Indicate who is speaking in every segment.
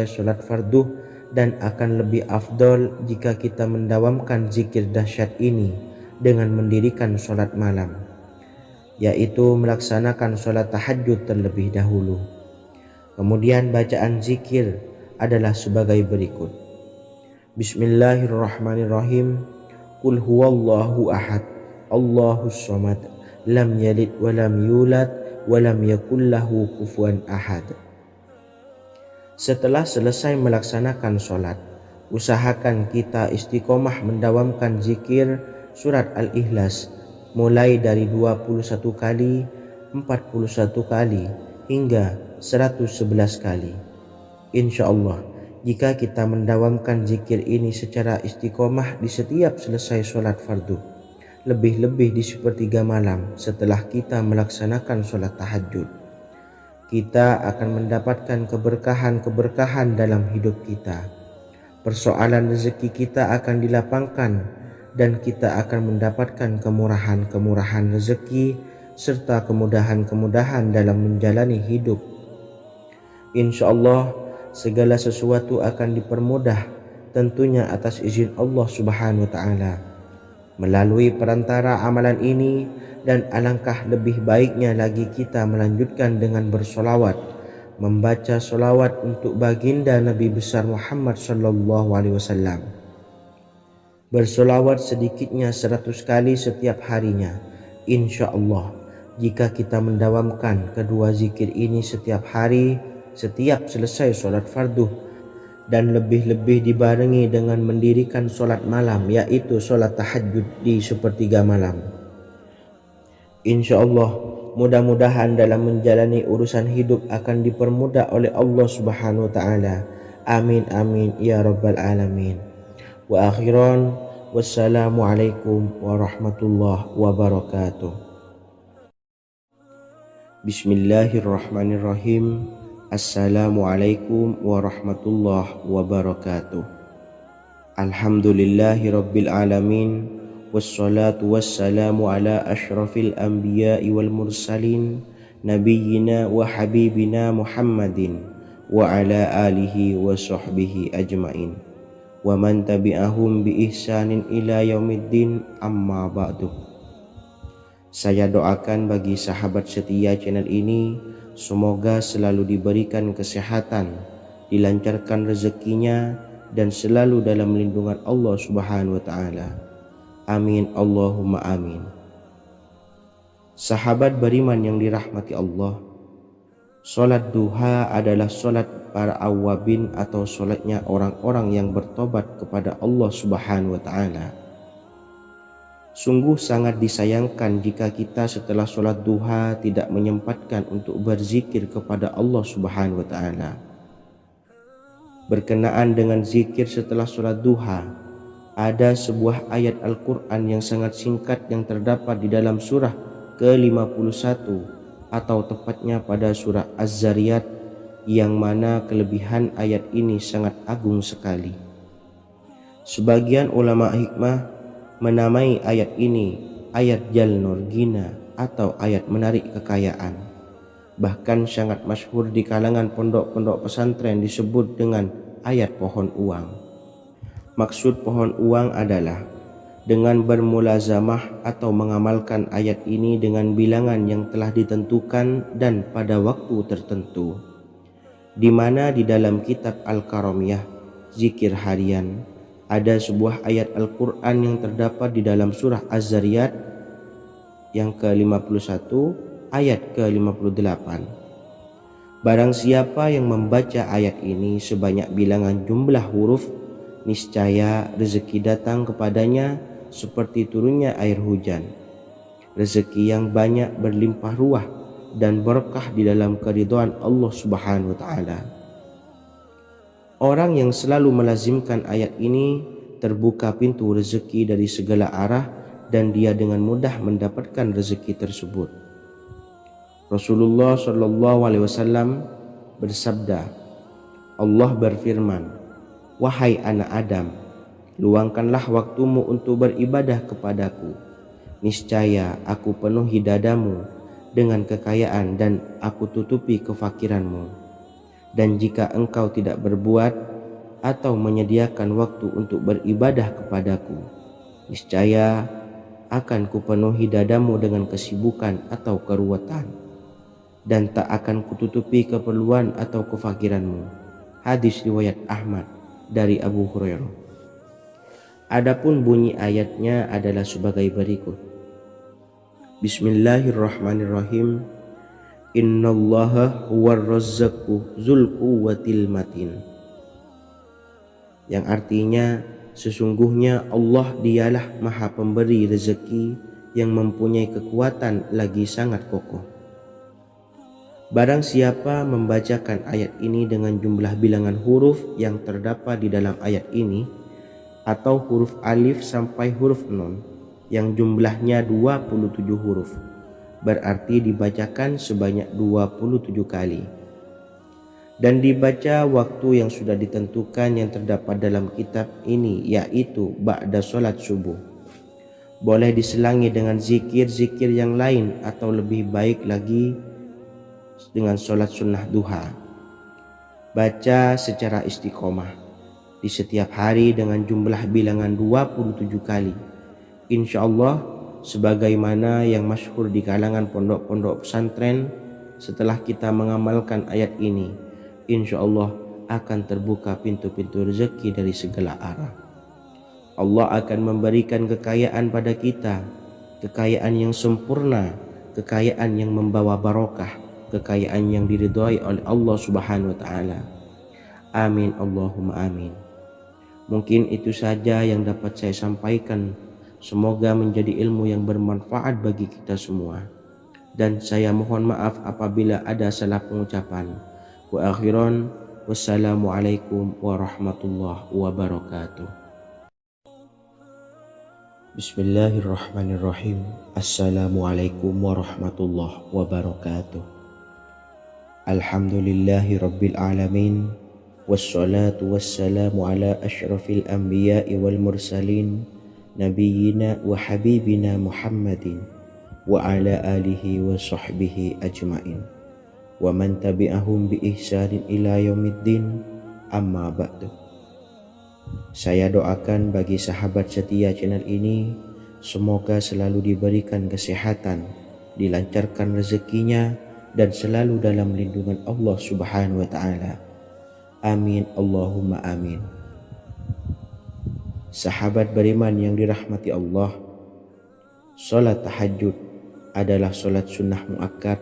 Speaker 1: sholat fardu, dan akan lebih afdol jika kita mendawamkan zikir dahsyat ini dengan mendirikan sholat malam, yaitu melaksanakan sholat tahajud terlebih dahulu. Kemudian bacaan zikir adalah sebagai berikut. Bismillahirrahmanirrahim. Qul huwallahu ahad, Allahus samad, lam yalid wa lam yulad wa lam yakul lahu kufuwan ahad. Setelah selesai melaksanakan sholat, usahakan kita istiqomah mendawamkan zikir surat Al-Ikhlas mulai dari 21 kali, 41 kali, hingga 111 kali. Insya Allah, jika kita mendawamkan zikir ini secara istiqomah di setiap selesai sholat fardu, lebih-lebih di sepertiga malam setelah kita melaksanakan sholat tahajud, kita akan mendapatkan keberkahan-keberkahan dalam hidup kita. Persoalan rezeki kita akan dilapangkan dan kita akan mendapatkan kemurahan-kemurahan rezeki serta kemudahan-kemudahan dalam menjalani hidup. Insya Allah, segala sesuatu akan dipermudah, tentunya atas izin Allah Subhanahu wa Ta'ala. Melalui perantara amalan ini, dan alangkah lebih baiknya lagi kita melanjutkan dengan bersolawat, membaca solawat untuk baginda Nabi besar Muhammad sallallahu alaihi wasallam. Bersolawat sedikitnya 100 kali setiap harinya. Insya Allah, jika kita mendawamkan kedua zikir ini setiap hari, setiap selesai sholat fardu, dan lebih-lebih dibarengi dengan mendirikan sholat malam, yaitu sholat tahajud di sepertiga malam, insya Allah, mudah-mudahan dalam menjalani urusan hidup akan dipermudah oleh Allah Subhanahu wa Ta'ala. Amin amin ya rabbal alamin. Wa akhiran, wassalamualaikum warahmatullahi wabarakatuh. Bismillahirrahmanirrahim. Assalamualaikum warahmatullahi wabarakatuh. Alhamdulillahi rabbil alamin. Wassalatu wassalamu ala ashrafil anbiya'i wal mursalin, nabiyyina wa habibina Muhammadin wa ala alihi wa sahbihi ajmain, wa man tabi'ahum bi ihsanin ila yaumiddin, amma ba'du. Saya doakan bagi sahabat setia channel ini, semoga selalu diberikan kesehatan, dilancarkan rezekinya, dan selalu dalam lindungan Allah Subhanahu wa Ta'ala. Amin Allahumma amin. Sahabat beriman yang dirahmati Allah, sholat duha adalah sholat para awabin atau sholatnya orang-orang yang bertobat kepada Allah Subhanahu wa Ta'ala. Sungguh sangat disayangkan jika kita setelah sholat duha tidak menyempatkan untuk berzikir kepada Allah Subhanahu wa Ta'ala. Berkenaan dengan zikir setelah sholat duha, ada sebuah ayat Al-Quran yang sangat singkat yang terdapat di dalam surah ke-51 atau tepatnya pada surah Az-Zariyat, yang mana kelebihan ayat ini sangat agung sekali. Sebagian ulama hikmah menamai ayat ini ayat Jalnur Gina atau ayat menarik kekayaan. Bahkan sangat masyhur di kalangan pondok-pondok pesantren disebut dengan ayat pohon uang. Maksud pohon uang adalah dengan bermulazamah atau mengamalkan ayat ini dengan bilangan yang telah ditentukan dan pada waktu tertentu, di mana di dalam kitab Al-Karamiyah zikir harian ada sebuah ayat Al-Quran yang terdapat di dalam surah Az-Zariyat yang ke-51 ayat ke-58. Barang siapa yang membaca ayat ini sebanyak bilangan jumlah huruf, niscaya rezeki datang kepadanya seperti turunnya air hujan, rezeki yang banyak berlimpah ruah dan berkah di dalam keridhaan Allah Subhanahu wa Ta'ala. Orang yang selalu melazimkan ayat ini terbuka pintu rezeki dari segala arah dan dia dengan mudah mendapatkan rezeki tersebut. Rasulullah Shallallahu Alaihi Wasallam bersabda, Allah berfirman, wahai anak Adam, luangkanlah waktumu untuk beribadah kepadaku. Niscaya aku penuhi dadamu dengan kekayaan dan aku tutupi kefakiranmu. Dan jika engkau tidak berbuat atau menyediakan waktu untuk beribadah kepadaku, niscaya akan kupenuhi dadamu dengan kesibukan atau keruwetan, dan tak akan kututupi keperluan atau kefakiranmu. Hadis riwayat Ahmad dari Abu Hurairah. Adapun bunyi ayatnya adalah sebagai berikut. Bismillahirrahmanirrahim. Innallaha huwar razzaqu dzul quwwatil matin. Yang artinya, sesungguhnya Allah dialah maha pemberi rezeki yang mempunyai kekuatan lagi sangat kokoh. Barang siapa membacakan ayat ini dengan jumlah bilangan huruf yang terdapat di dalam ayat ini, atau huruf alif sampai huruf nun yang jumlahnya 27 huruf, berarti dibacakan sebanyak 27 kali. Dan dibaca waktu yang sudah ditentukan yang terdapat dalam kitab ini, yaitu ba'da sholat subuh. Boleh diselangi dengan zikir-zikir yang lain, atau lebih baik lagi dengan sholat sunnah duha. Baca secara istiqomah di setiap hari dengan jumlah bilangan 27 kali. Insya Allah, sebagaimana yang masyhur di kalangan pondok-pondok pesantren, setelah kita mengamalkan ayat ini, insya Allah akan terbuka pintu-pintu rezeki dari segala arah. Allah akan memberikan kekayaan pada kita, kekayaan yang sempurna, kekayaan yang membawa barokah, kekayaan yang diridhai oleh Allah Subhanahu wa taala. Amin Allahumma amin. Mungkin itu saja yang dapat saya sampaikan. Semoga menjadi ilmu yang bermanfaat bagi kita semua. Dan saya mohon maaf apabila ada salah pengucapan. Wa akhiran, wassalamualaikum warahmatullahi wabarakatuh. Bismillahirrahmanirrahim. Assalamualaikum warahmatullahi wabarakatuh. Alhamdulillahi rabbil alamin. Wassalatu wassalamu ala ashrafil anbiya'i wal mursalin, nabiyyina wa habibina Muhammadin wa ala alihi wa sahbihi ajma'in wa man tabi'ahum bi ihsanin ila yaumiddin, amma ba'du. Saya doakan bagi sahabat setia channel ini, semoga selalu diberikan kesehatan, dilancarkan rezekinya, dan selalu dalam lindungan Allah Subhanahu wa taala. Amin Allahumma amin. Sahabat beriman yang dirahmati Allah, salat tahajud adalah salat sunnah muakkad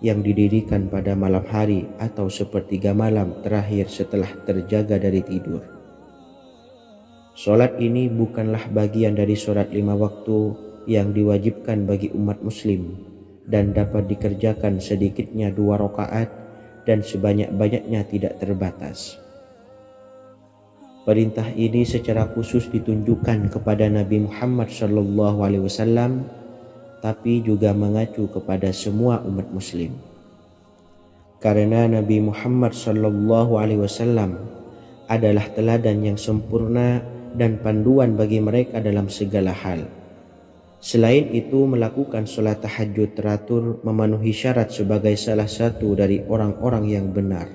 Speaker 1: yang didirikan pada malam hari atau sepertiga malam terakhir setelah terjaga dari tidur. Salat ini bukanlah bagian dari salat 5 waktu yang diwajibkan bagi umat muslim dan dapat dikerjakan sedikitnya 2 rakaat dan sebanyak-banyaknya tidak terbatas. Perintah ini secara khusus ditunjukkan kepada Nabi Muhammad SAW, tapi juga mengacu kepada semua umat muslim. Karena Nabi Muhammad SAW adalah teladan yang sempurna dan panduan bagi mereka dalam segala hal. Selain itu, melakukan sholat tahajud teratur memenuhi syarat sebagai salah satu dari orang-orang yang benar.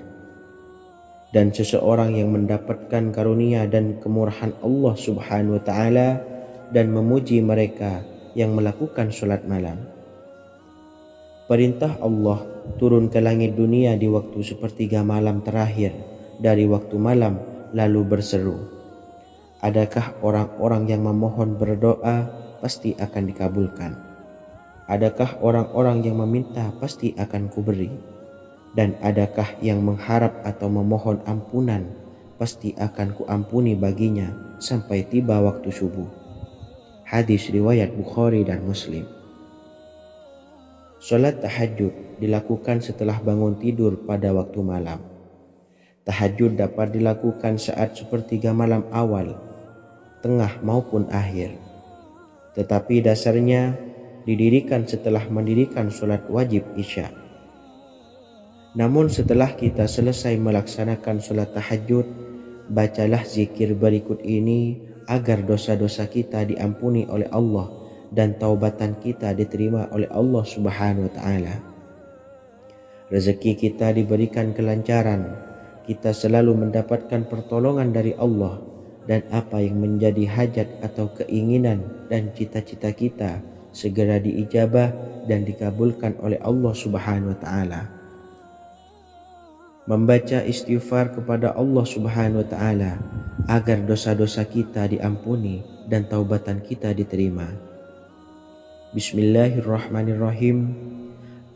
Speaker 1: Dan seseorang yang mendapatkan karunia dan kemurahan Allah Subhanahu wa taala dan memuji mereka yang melakukan sholat malam. Perintah Allah turun ke langit dunia di waktu sepertiga malam terakhir dari waktu malam, lalu berseru, adakah orang-orang yang memohon berdoa pasti akan dikabulkan? Adakah orang-orang yang meminta pasti akan kuberi? Dan adakah yang mengharap atau memohon ampunan pasti akan kuampuni baginya sampai tiba waktu subuh. Hadis riwayat Bukhari dan Muslim. Salat tahajud dilakukan setelah bangun tidur pada waktu malam. Tahajud dapat dilakukan saat sepertiga malam awal, tengah maupun akhir. Tetapi dasarnya didirikan setelah mendirikan salat wajib Isya. Namun setelah kita selesai melaksanakan salat tahajud, bacalah zikir berikut ini agar dosa-dosa kita diampuni oleh Allah dan taubatan kita diterima oleh Allah Subhanahu wa taala. Rezeki kita diberikan kelancaran kita selalu mendapatkan pertolongan dari Allah, dan apa yang menjadi hajat atau keinginan dan cita-cita kita segera diijabah dan dikabulkan oleh Allah Subhanahu wa taala. Membaca istighfar kepada Allah Subhanahu wa taala agar dosa-dosa kita diampuni dan taubatan kita diterima. Bismillahirrahmanirrahim.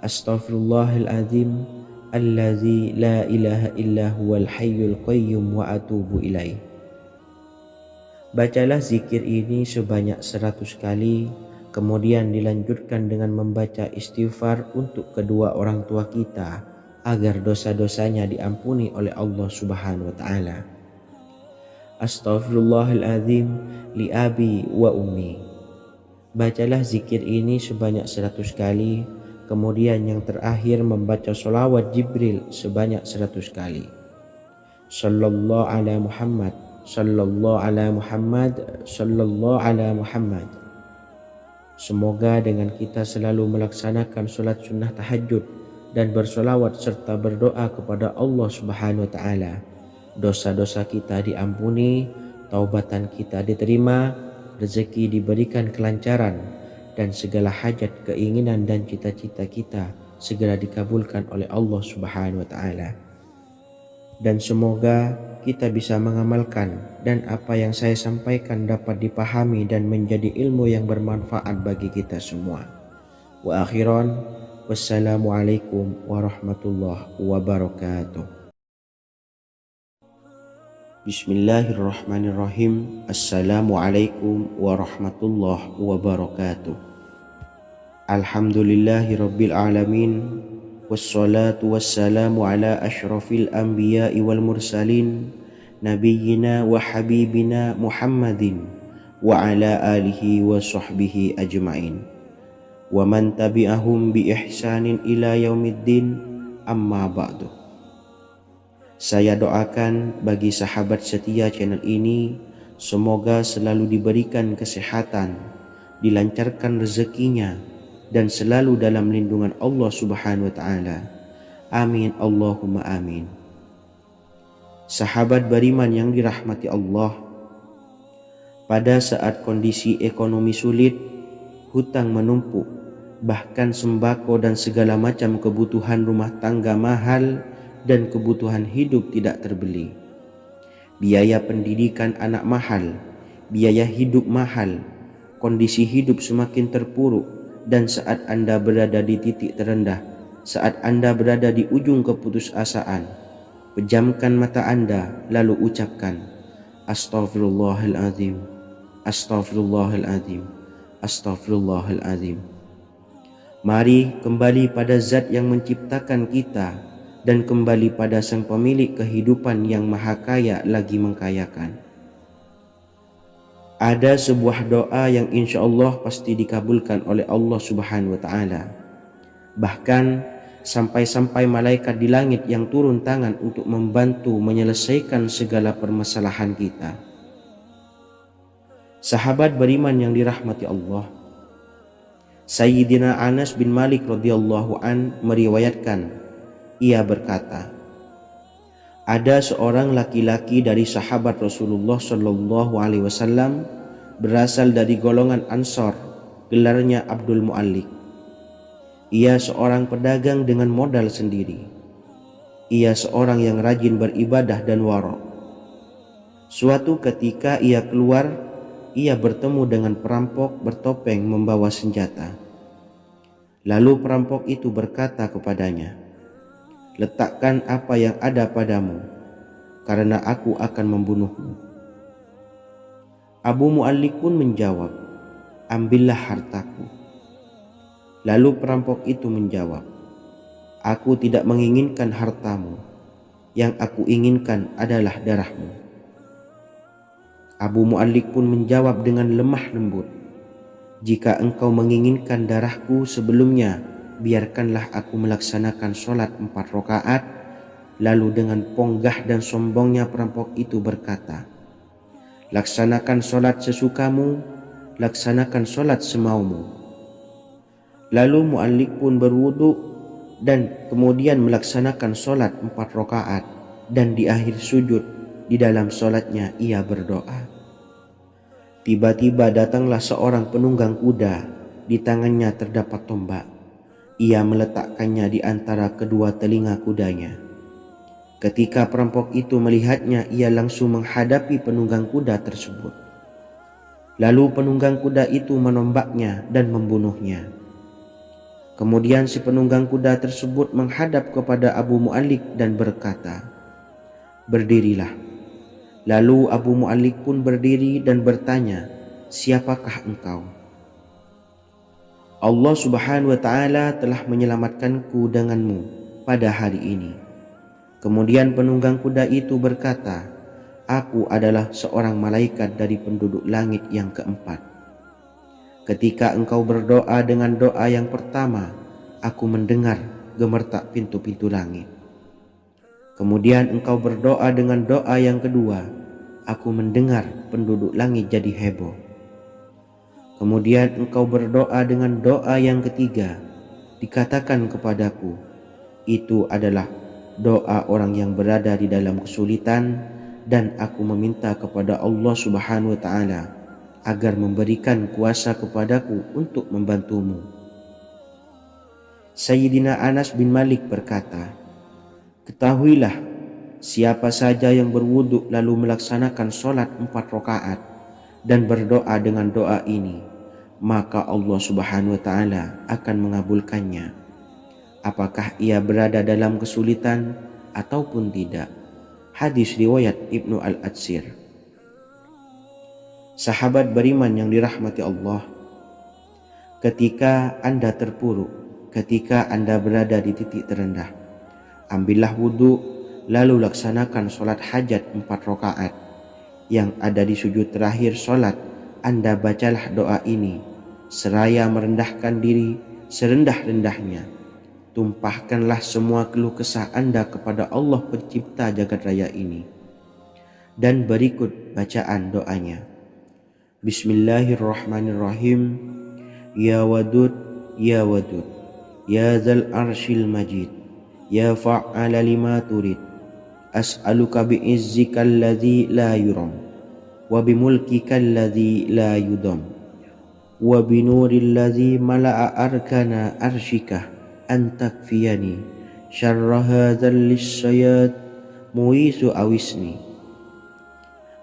Speaker 1: Astaghfirullahaladzim allazi la ilaha illa huwal hayyul qayyum wa atubu ilaih. Bacalah zikir ini sebanyak 100 kali, kemudian dilanjutkan dengan membaca istighfar untuk kedua orang tua kita agar dosa-dosanya diampuni oleh Allah Subhanahu wa taala. Astaghfirullahaladzim li abi wa ummi. Bacalah zikir ini sebanyak 100 kali, kemudian yang terakhir membaca sholawat Jibril sebanyak 100 kali. Sallallahu ala Muhammad, sallallahu ala Muhammad, sallallahu ala Muhammad. Semoga dengan kita selalu melaksanakan sholat sunnah tahajud dan bersolawat serta berdoa kepada Allah Subhanahu wa taala, dosa-dosa kita diampuni, taubatan kita diterima, rezeki diberikan kelancaran, dan segala hajat, keinginan dan cita-cita kita segera dikabulkan oleh Allah Subhanahu wa taala. Dan semoga kita bisa mengamalkan dan apa yang saya sampaikan dapat dipahami dan menjadi ilmu yang bermanfaat bagi kita semua. Wa akhiran, wassalamualaikum warahmatullahi wabarakatuh. Bismillahirrahmanirrahim. Assalamualaikum warahmatullahi wabarakatuh. Alhamdulillahi rabbil alamin, wassalatu wassalamu ala ashrafil anbiya'i wal mursalin, nabiyyina wa habibina Muhammadin wa ala alihi wa sahbihi ajma'in, wa man tabi'ahum bi ihsanin ila yaumiddin, amma ba'du. Saya doakan bagi sahabat setia channel ini, semoga selalu diberikan kesehatan, dilancarkan rezekinya, dan selalu dalam lindungan Allah Subhanahu wa taala. Amin Allahumma amin. Sahabat beriman yang dirahmati Allah, pada saat kondisi ekonomi sulit, hutang menumpuk, bahkan sembako dan segala macam kebutuhan rumah tangga mahal dan kebutuhan hidup tidak terbeli. Biaya pendidikan anak mahal, biaya hidup mahal, kondisi hidup semakin terpuruk, dan saat Anda berada di titik terendah, saat Anda berada di ujung keputusasaan, pejamkan mata Anda lalu ucapkan Astaghfirullahaladzim, Astaghfirullahaladzim, Astaghfirullahaladzim. Mari kembali pada Zat yang menciptakan kita dan kembali pada Sang Pemilik kehidupan yang maha kaya lagi mengkayakan. Ada sebuah doa yang insya Allah pasti dikabulkan oleh Allah Subhanahu wa taala. Bahkan sampai-sampai malaikat di langit yang turun tangan untuk membantu menyelesaikan segala permasalahan kita. Sahabat beriman yang dirahmati Allah, Sayyidina Anas bin Malik radhiyallahu an meriwayatkan, ia berkata, ada seorang laki-laki dari sahabat Rasulullah Shallallahu Alaihi Wasallam berasal dari golongan Ansor, gelarnya Abdul Mu'allik. Ia seorang pedagang dengan modal sendiri. Ia seorang yang rajin beribadah dan wara'. Suatu ketika ia keluar, ia bertemu dengan perampok bertopeng membawa senjata. Lalu perampok itu berkata kepadanya, letakkan apa yang ada padamu, karena aku akan membunuhmu. Abu Mu'allik pun menjawab, ambillah hartaku. Lalu perampok itu menjawab, aku tidak menginginkan hartamu, yang aku inginkan adalah darahmu. Abu Mu'allik pun menjawab dengan lemah lembut, jika engkau menginginkan darahku sebelumnya, biarkanlah aku melaksanakan sholat 4 rakaat. Lalu dengan ponggah dan sombongnya perampok itu berkata, laksanakan sholat sesukamu, laksanakan sholat semaumu. Lalu Mu'allik pun berwudu dan kemudian melaksanakan sholat 4 rakaat dan di akhir sujud di dalam sholatnya ia berdoa. Tiba-tiba datanglah seorang penunggang kuda, di tangannya terdapat tombak. Ia meletakkannya di antara kedua telinga kudanya. Ketika perampok itu melihatnya, ia langsung menghadapi penunggang kuda tersebut. Lalu penunggang kuda itu menombaknya dan membunuhnya. Kemudian si penunggang kuda tersebut menghadap kepada Abu Mu'allik dan berkata, "Berdirilah." Lalu Abu Mu'allik pun berdiri dan bertanya, "Siapakah engkau?" "Allah Subhanahu wa Ta'ala telah menyelamatkanku denganmu pada hari ini." Kemudian penunggang kuda itu berkata, "Aku adalah seorang malaikat dari penduduk langit yang keempat. Ketika engkau berdoa dengan doa yang pertama, aku mendengar gemertak pintu-pintu langit. Kemudian engkau berdoa dengan doa yang kedua, aku mendengar penduduk langit jadi heboh. Kemudian engkau berdoa dengan doa yang ketiga, dikatakan kepadaku, itu adalah doa orang yang berada di dalam kesulitan, dan aku meminta kepada Allah Subhanahu wa Ta'ala agar memberikan kuasa kepadaku untuk membantumu." Sayyidina Anas bin Malik berkata, "Ketahuilah, siapa saja yang berwudu lalu melaksanakan sholat 4 rakaat dan berdoa dengan doa ini, maka Allah Subhanahu wa Ta'ala akan mengabulkannya, apakah ia berada dalam kesulitan ataupun tidak." Hadis riwayat Ibnu Al-Atsir. Sahabat beriman yang dirahmati Allah, ketika Anda terpuruk, ketika Anda berada di titik terendah, ambillah wudhu, lalu laksanakan sholat hajat 4 rakaat. Yang ada di sujud terakhir sholat, Anda bacalah doa ini, seraya merendahkan diri serendah-rendahnya. Tumpahkanlah semua keluh kesah Anda kepada Allah pencipta jagat raya ini. Dan berikut bacaan doanya. Bismillahirrahmanirrahim. Ya Wadud, Ya Wadud, Ya Zal Arshil Majid, Ya Fa'ala lima turid, as'aluka bi'izzika alladhi la yuram, wa bimulkika alladhi la yudam, wa binuril ladhi mala'a arkana arshika, antakfiyani syarra hadzal lisyayat muisu awisni.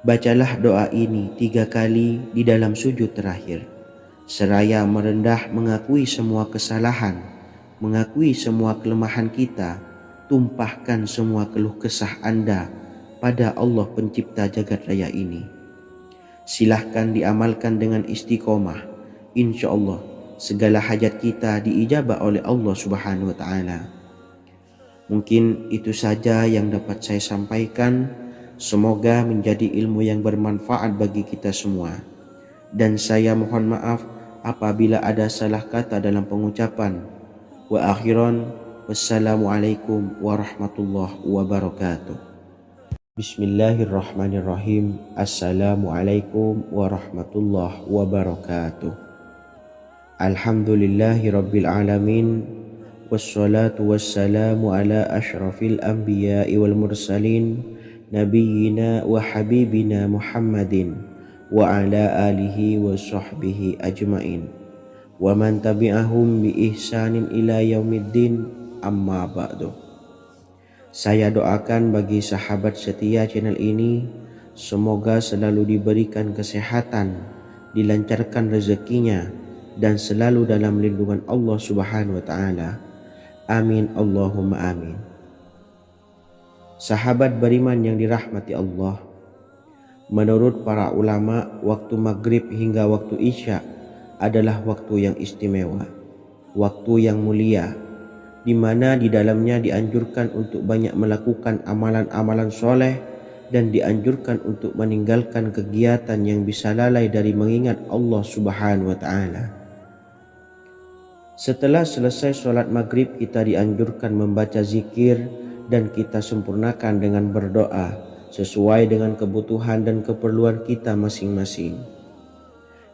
Speaker 1: Bacalah doa ini 3 kali di dalam sujud terakhir, seraya merendah mengakui semua kesalahan, mengakui semua kelemahan kita. Tumpahkan semua keluh kesah Anda pada Allah pencipta jagat raya ini. Silahkan diamalkan dengan istiqomah. Insya Allah segala hajat kita diijabah oleh Allah Subhanahu wa Ta'ala. Mungkin itu saja yang dapat saya sampaikan. Semoga menjadi ilmu yang bermanfaat bagi kita semua. Dan saya mohon maaf apabila ada salah kata dalam pengucapan. Wa akhiran, wassalamualaikum warahmatullahi wabarakatuh. Bismillahirrahmanirrahim. Assalamualaikum warahmatullahi wabarakatuh. Alhamdulillahi rabbil alamin, wassalatu wassalamu ala ashrafil anbiya'i wal mursalin, nabiyyina wa habibina Muhammadin wa ala alihi wa sahbihi ajmain, wa man tabi'ahum bi ihsanin ila yaumiddin, amma ba'du. Saya doakan bagi sahabat setia channel ini, semoga selalu diberikan kesehatan, dilancarkan rezekinya, dan selalu dalam lindungan Allah Subhanahu wa Ta'ala. Amin Allahumma amin. Sahabat beriman yang dirahmati Allah, menurut para ulama, waktu maghrib hingga waktu isya adalah waktu yang istimewa, waktu yang mulia, di mana di dalamnya dianjurkan untuk banyak melakukan amalan-amalan soleh dan dianjurkan untuk meninggalkan kegiatan yang bisa lalai dari mengingat Allah Subhanahu wa Ta'ala. Setelah selesai sholat maghrib, kita dianjurkan membaca zikir dan kita sempurnakan dengan berdoa sesuai dengan kebutuhan dan keperluan kita masing-masing.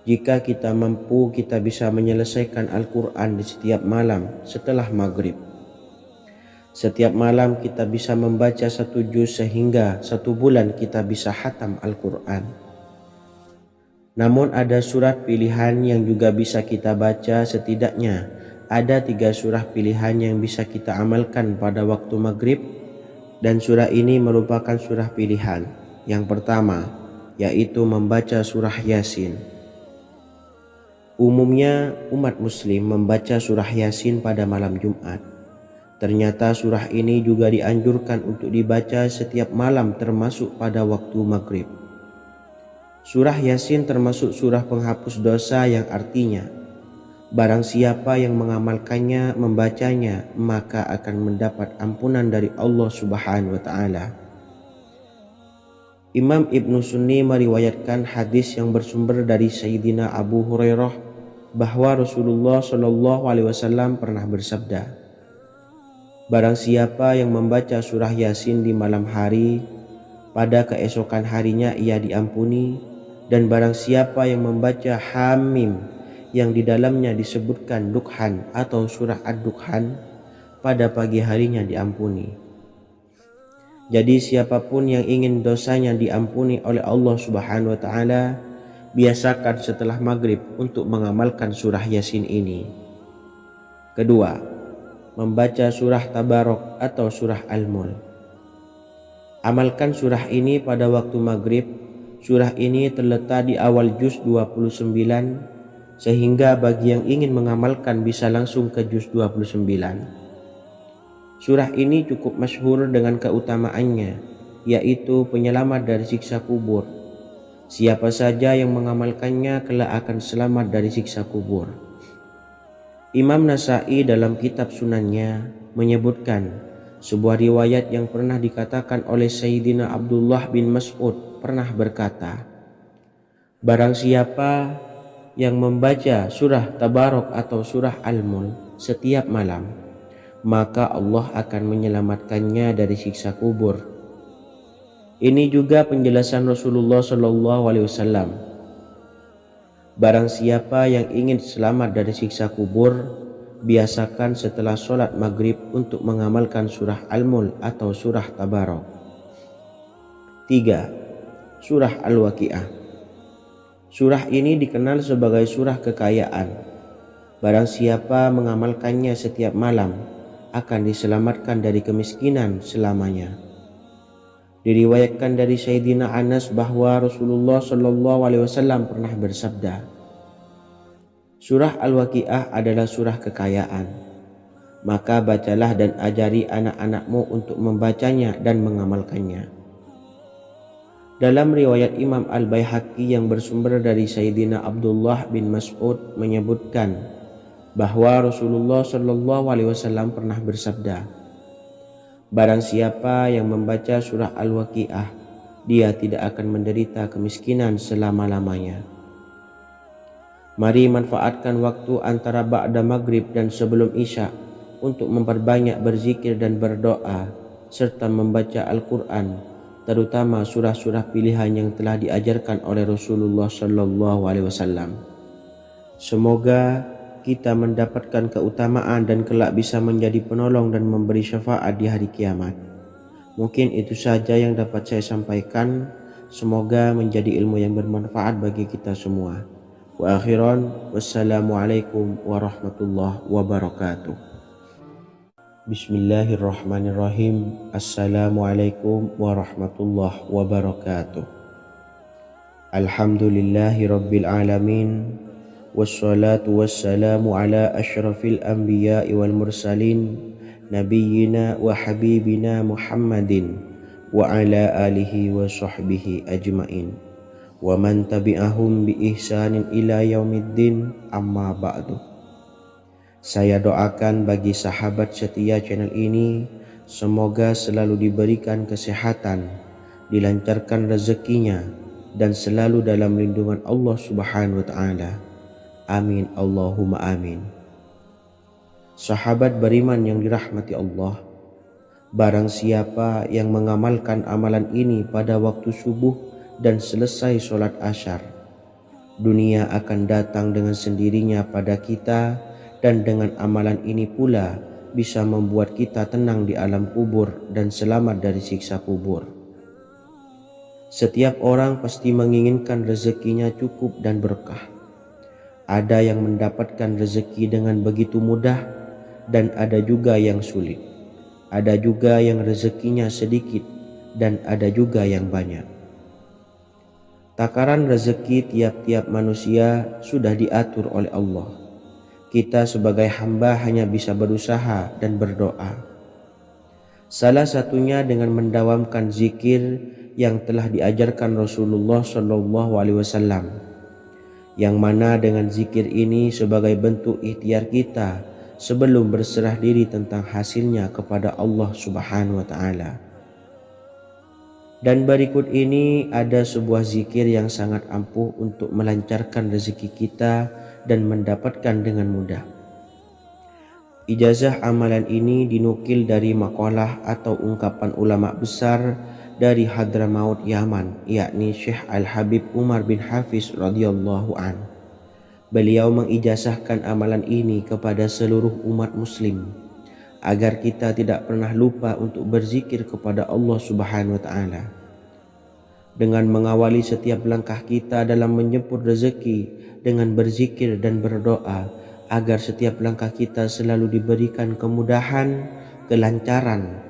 Speaker 1: Jika kita mampu, kita bisa menyelesaikan Al-Quran di setiap malam setelah maghrib. Setiap malam kita bisa membaca 1 juz sehingga 1 bulan kita bisa khatam Al-Quran. Namun ada surat pilihan yang juga bisa kita baca. Setidaknya ada 3 surah pilihan yang bisa kita amalkan pada waktu maghrib, dan surah ini merupakan surah pilihan. Yang pertama yaitu membaca surah Yasin. Umumnya umat muslim membaca surah Yasin pada malam Jumat. Ternyata surah ini juga dianjurkan untuk dibaca setiap malam termasuk pada waktu maghrib. Surah Yasin termasuk surah penghapus dosa yang artinya barang siapa yang mengamalkannya, membacanya, maka akan mendapat ampunan dari Allah Subhanahu wa Ta'ala. Imam Ibnu Sunni meriwayatkan hadis yang bersumber dari Sayyidina Abu Hurairah bahwa Rasulullah Shallallahu Alaihi Wasallam pernah bersabda, barang siapa yang membaca surah Yasin di malam hari, pada keesokan harinya ia diampuni, dan barang siapa yang membaca Hamim yang di dalamnya disebutkan Dukhan atau surah Ad-Dukhan, pada pagi harinya diampuni. Jadi siapapun yang ingin dosanya diampuni oleh Allah Subhanahu wa Ta'ala, biasakan setelah maghrib untuk mengamalkan surah Yasin ini. Kedua, membaca surah Tabarok atau surah Al-Mulk. Amalkan surah ini pada waktu maghrib. Surah ini terletak di awal juz 29, sehingga bagi yang ingin mengamalkan bisa langsung ke juz 29. Surah ini cukup masyhur dengan keutamaannya, yaitu penyelamat dari siksa kubur. Siapa saja yang mengamalkannya kelak akan selamat dari siksa kubur. Imam Nasai dalam kitab Sunannya menyebutkan sebuah riwayat yang pernah dikatakan oleh Sayyidina Abdullah bin Mas'ud pernah berkata, barang siapa yang membaca surah Tabarok atau surah Al-Mulk setiap malam, maka Allah akan menyelamatkannya dari siksa kubur. Ini juga penjelasan Rasulullah Shallallahu Alaihi Wasallam. Barang siapa yang ingin selamat dari siksa kubur, biasakan setelah sholat maghrib untuk mengamalkan surah Al-Mulk atau surah Tabarok. 3. Surah Al-Waqiah. Surah ini dikenal sebagai surah kekayaan. Barang siapa mengamalkannya setiap malam, akan diselamatkan dari kemiskinan selamanya. Diriwayatkan dari Sayyidina Anas bahwa Rasulullah Shallallahu Alaihi Wasallam pernah bersabda, surah Al-Waqiah adalah surah kekayaan. Maka bacalah dan ajari anak-anakmu untuk membacanya dan mengamalkannya. Dalam riwayat Imam Al-Baihaqi yang bersumber dari Sayyidina Abdullah bin Mas'ud menyebutkan bahwa Rasulullah Shallallahu Alaihi Wasallam pernah bersabda, barang siapa yang membaca surah Al-Waqiah, dia tidak akan menderita kemiskinan selama-lamanya. Mari manfaatkan waktu antara ba'da maghrib dan sebelum isya untuk memperbanyak berzikir dan berdoa, serta membaca Al-Quran, terutama surah-surah pilihan yang telah diajarkan oleh Rasulullah Shallallahu Alaihi Wasallam. Semoga kita mendapatkan keutamaan dan kelak bisa menjadi penolong dan memberi syafaat di hari kiamat. Mungkin itu saja yang dapat saya sampaikan. Semoga menjadi ilmu yang bermanfaat bagi kita semua. Wa akhiran, wassalamualaikum warahmatullahi wabarakatuh. Bismillahirrahmanirrahim. Assalamualaikum warahmatullahi wabarakatuh. Alhamdulillahi rabbil alamin. Wassalatu wassalamu ala ashrafil anbiya'i wal mursalin, nabiyyina wa habibina Muhammadin wa ala alihi wa sahbihi ajmain, wa man tabi'ahum bi ihsanin ila yaumiddin, amma ba'du. Saya doakan bagi sahabat setia channel ini, semoga selalu diberikan kesehatan, dilancarkan rezekinya, dan selalu dalam lindungan Allah Subhanahu wa Ta'ala. Amin Allahumma amin. Sahabat beriman yang dirahmati Allah, barang siapa yang mengamalkan amalan ini pada waktu subuh dan selesai sholat asyar, dunia akan datang dengan sendirinya pada kita, dan dengan amalan ini pula bisa membuat kita tenang di alam kubur dan selamat dari siksa kubur. Setiap orang pasti menginginkan rezekinya cukup dan berkah. Ada yang mendapatkan rezeki dengan begitu mudah dan ada juga yang sulit. Ada juga yang rezekinya sedikit dan ada juga yang banyak. Takaran rezeki tiap-tiap manusia sudah diatur oleh Allah. Kita sebagai hamba hanya bisa berusaha dan berdoa. Salah satunya dengan mendawamkan zikir yang telah diajarkan Rasulullah SAW, yang mana dengan zikir ini sebagai bentuk ikhtiar kita sebelum berserah diri tentang hasilnya kepada Allah Subhanahu wa Ta'ala. Dan berikut ini ada sebuah zikir yang sangat ampuh untuk melancarkan rezeki kita dan mendapatkan dengan mudah. Ijazah amalan ini dinukil dari makalah atau ungkapan ulama besar dari Hadramaut Yaman, yakni Syekh Al-Habib Umar bin Hafiz radhiyallahu an. Beliau mengijazahkan amalan ini kepada seluruh umat muslim agar kita tidak pernah lupa untuk berzikir kepada Allah Subhanahu wa Ta'ala. Dengan mengawali setiap langkah kita dalam menjemput rezeki dengan berzikir dan berdoa agar setiap langkah kita selalu diberikan kemudahan, kelancaran,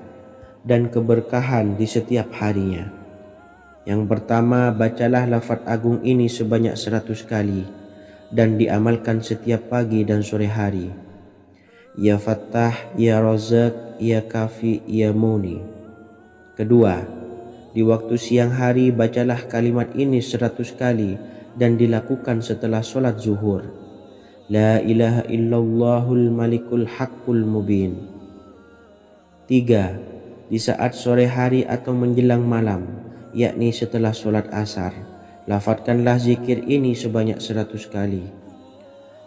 Speaker 1: dan keberkahan di setiap harinya. Yang pertama, bacalah lafaz agung ini sebanyak 100 kali dan diamalkan setiap pagi dan sore hari. Ya Fattah, Ya Razak, Ya Kafi, Ya Muni. Kedua, di waktu siang hari bacalah kalimat ini 100 kali dan dilakukan setelah sholat zuhur. La ilaha illallahul malikul haqqul mubin. 3. Di saat sore hari atau menjelang malam, yakni setelah sholat asar, lafadzkanlah zikir ini sebanyak 100 kali.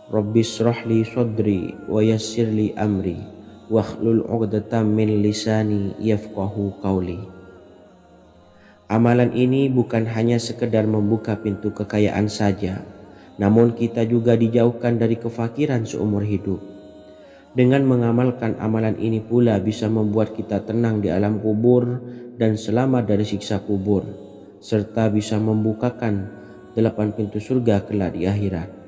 Speaker 1: Rabbishrahli sodri wa yassirli amri wakhlul 'uqdatam min lisani yafqahu qawli. Amalan ini bukan hanya sekedar membuka pintu kekayaan saja, namun kita juga dijauhkan dari kefakiran seumur hidup. Dengan mengamalkan amalan ini pula bisa membuat kita tenang di alam kubur dan selamat dari siksa kubur, serta bisa membukakan 8 pintu surga kelak di akhirat.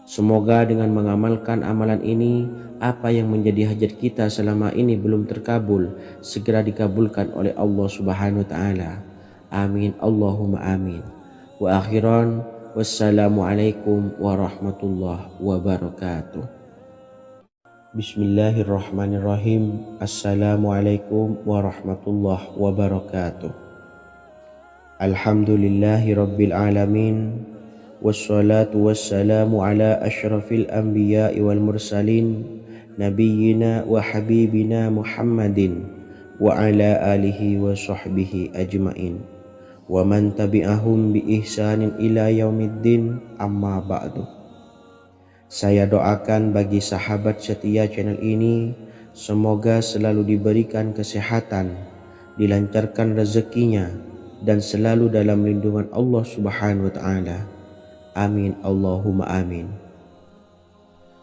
Speaker 1: Semoga dengan mengamalkan amalan ini, apa yang menjadi hajat kita selama ini belum terkabul, segera dikabulkan oleh Allah Subhanahu wa Ta'ala. Amin, Allahumma amin. Wa akhiran, wassalamualaikum warahmatullahi wabarakatuh. Bismillahirrahmanirrahim. Assalamualaikum warahmatullahi wabarakatuh. Alhamdulillahi rabbil alamin. Wassalatu wassalamu ala ashrafil anbiya'i wal mursalin nabiyyina wa habibina Muhammadin wa ala alihi wa sahbihi ajmain wa man tabi'ahum bi ihsanin ila yaumiddin, amma ba'du. Saya doakan bagi sahabat setia channel ini, semoga selalu diberikan kesehatan, dilancarkan rezekinya, dan selalu dalam lindungan Allah Subhanahu wa Ta'ala. Amin, Allahumma amin.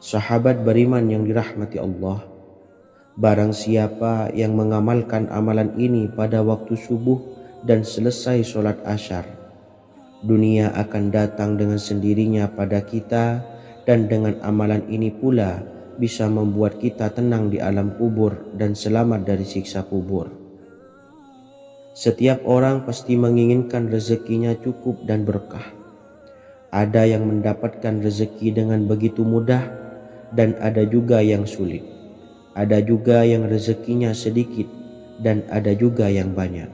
Speaker 1: Sahabat beriman yang dirahmati Allah, barang siapa yang mengamalkan amalan ini pada waktu subuh dan selesai sholat asyar, dunia akan datang dengan sendirinya pada kita, dan dengan amalan ini pula bisa membuat kita tenang di alam kubur dan selamat dari siksa kubur. Setiap orang pasti menginginkan rezekinya cukup dan berkah. Ada yang mendapatkan rezeki dengan begitu mudah dan ada juga yang sulit. Ada juga yang rezekinya sedikit dan ada juga yang banyak.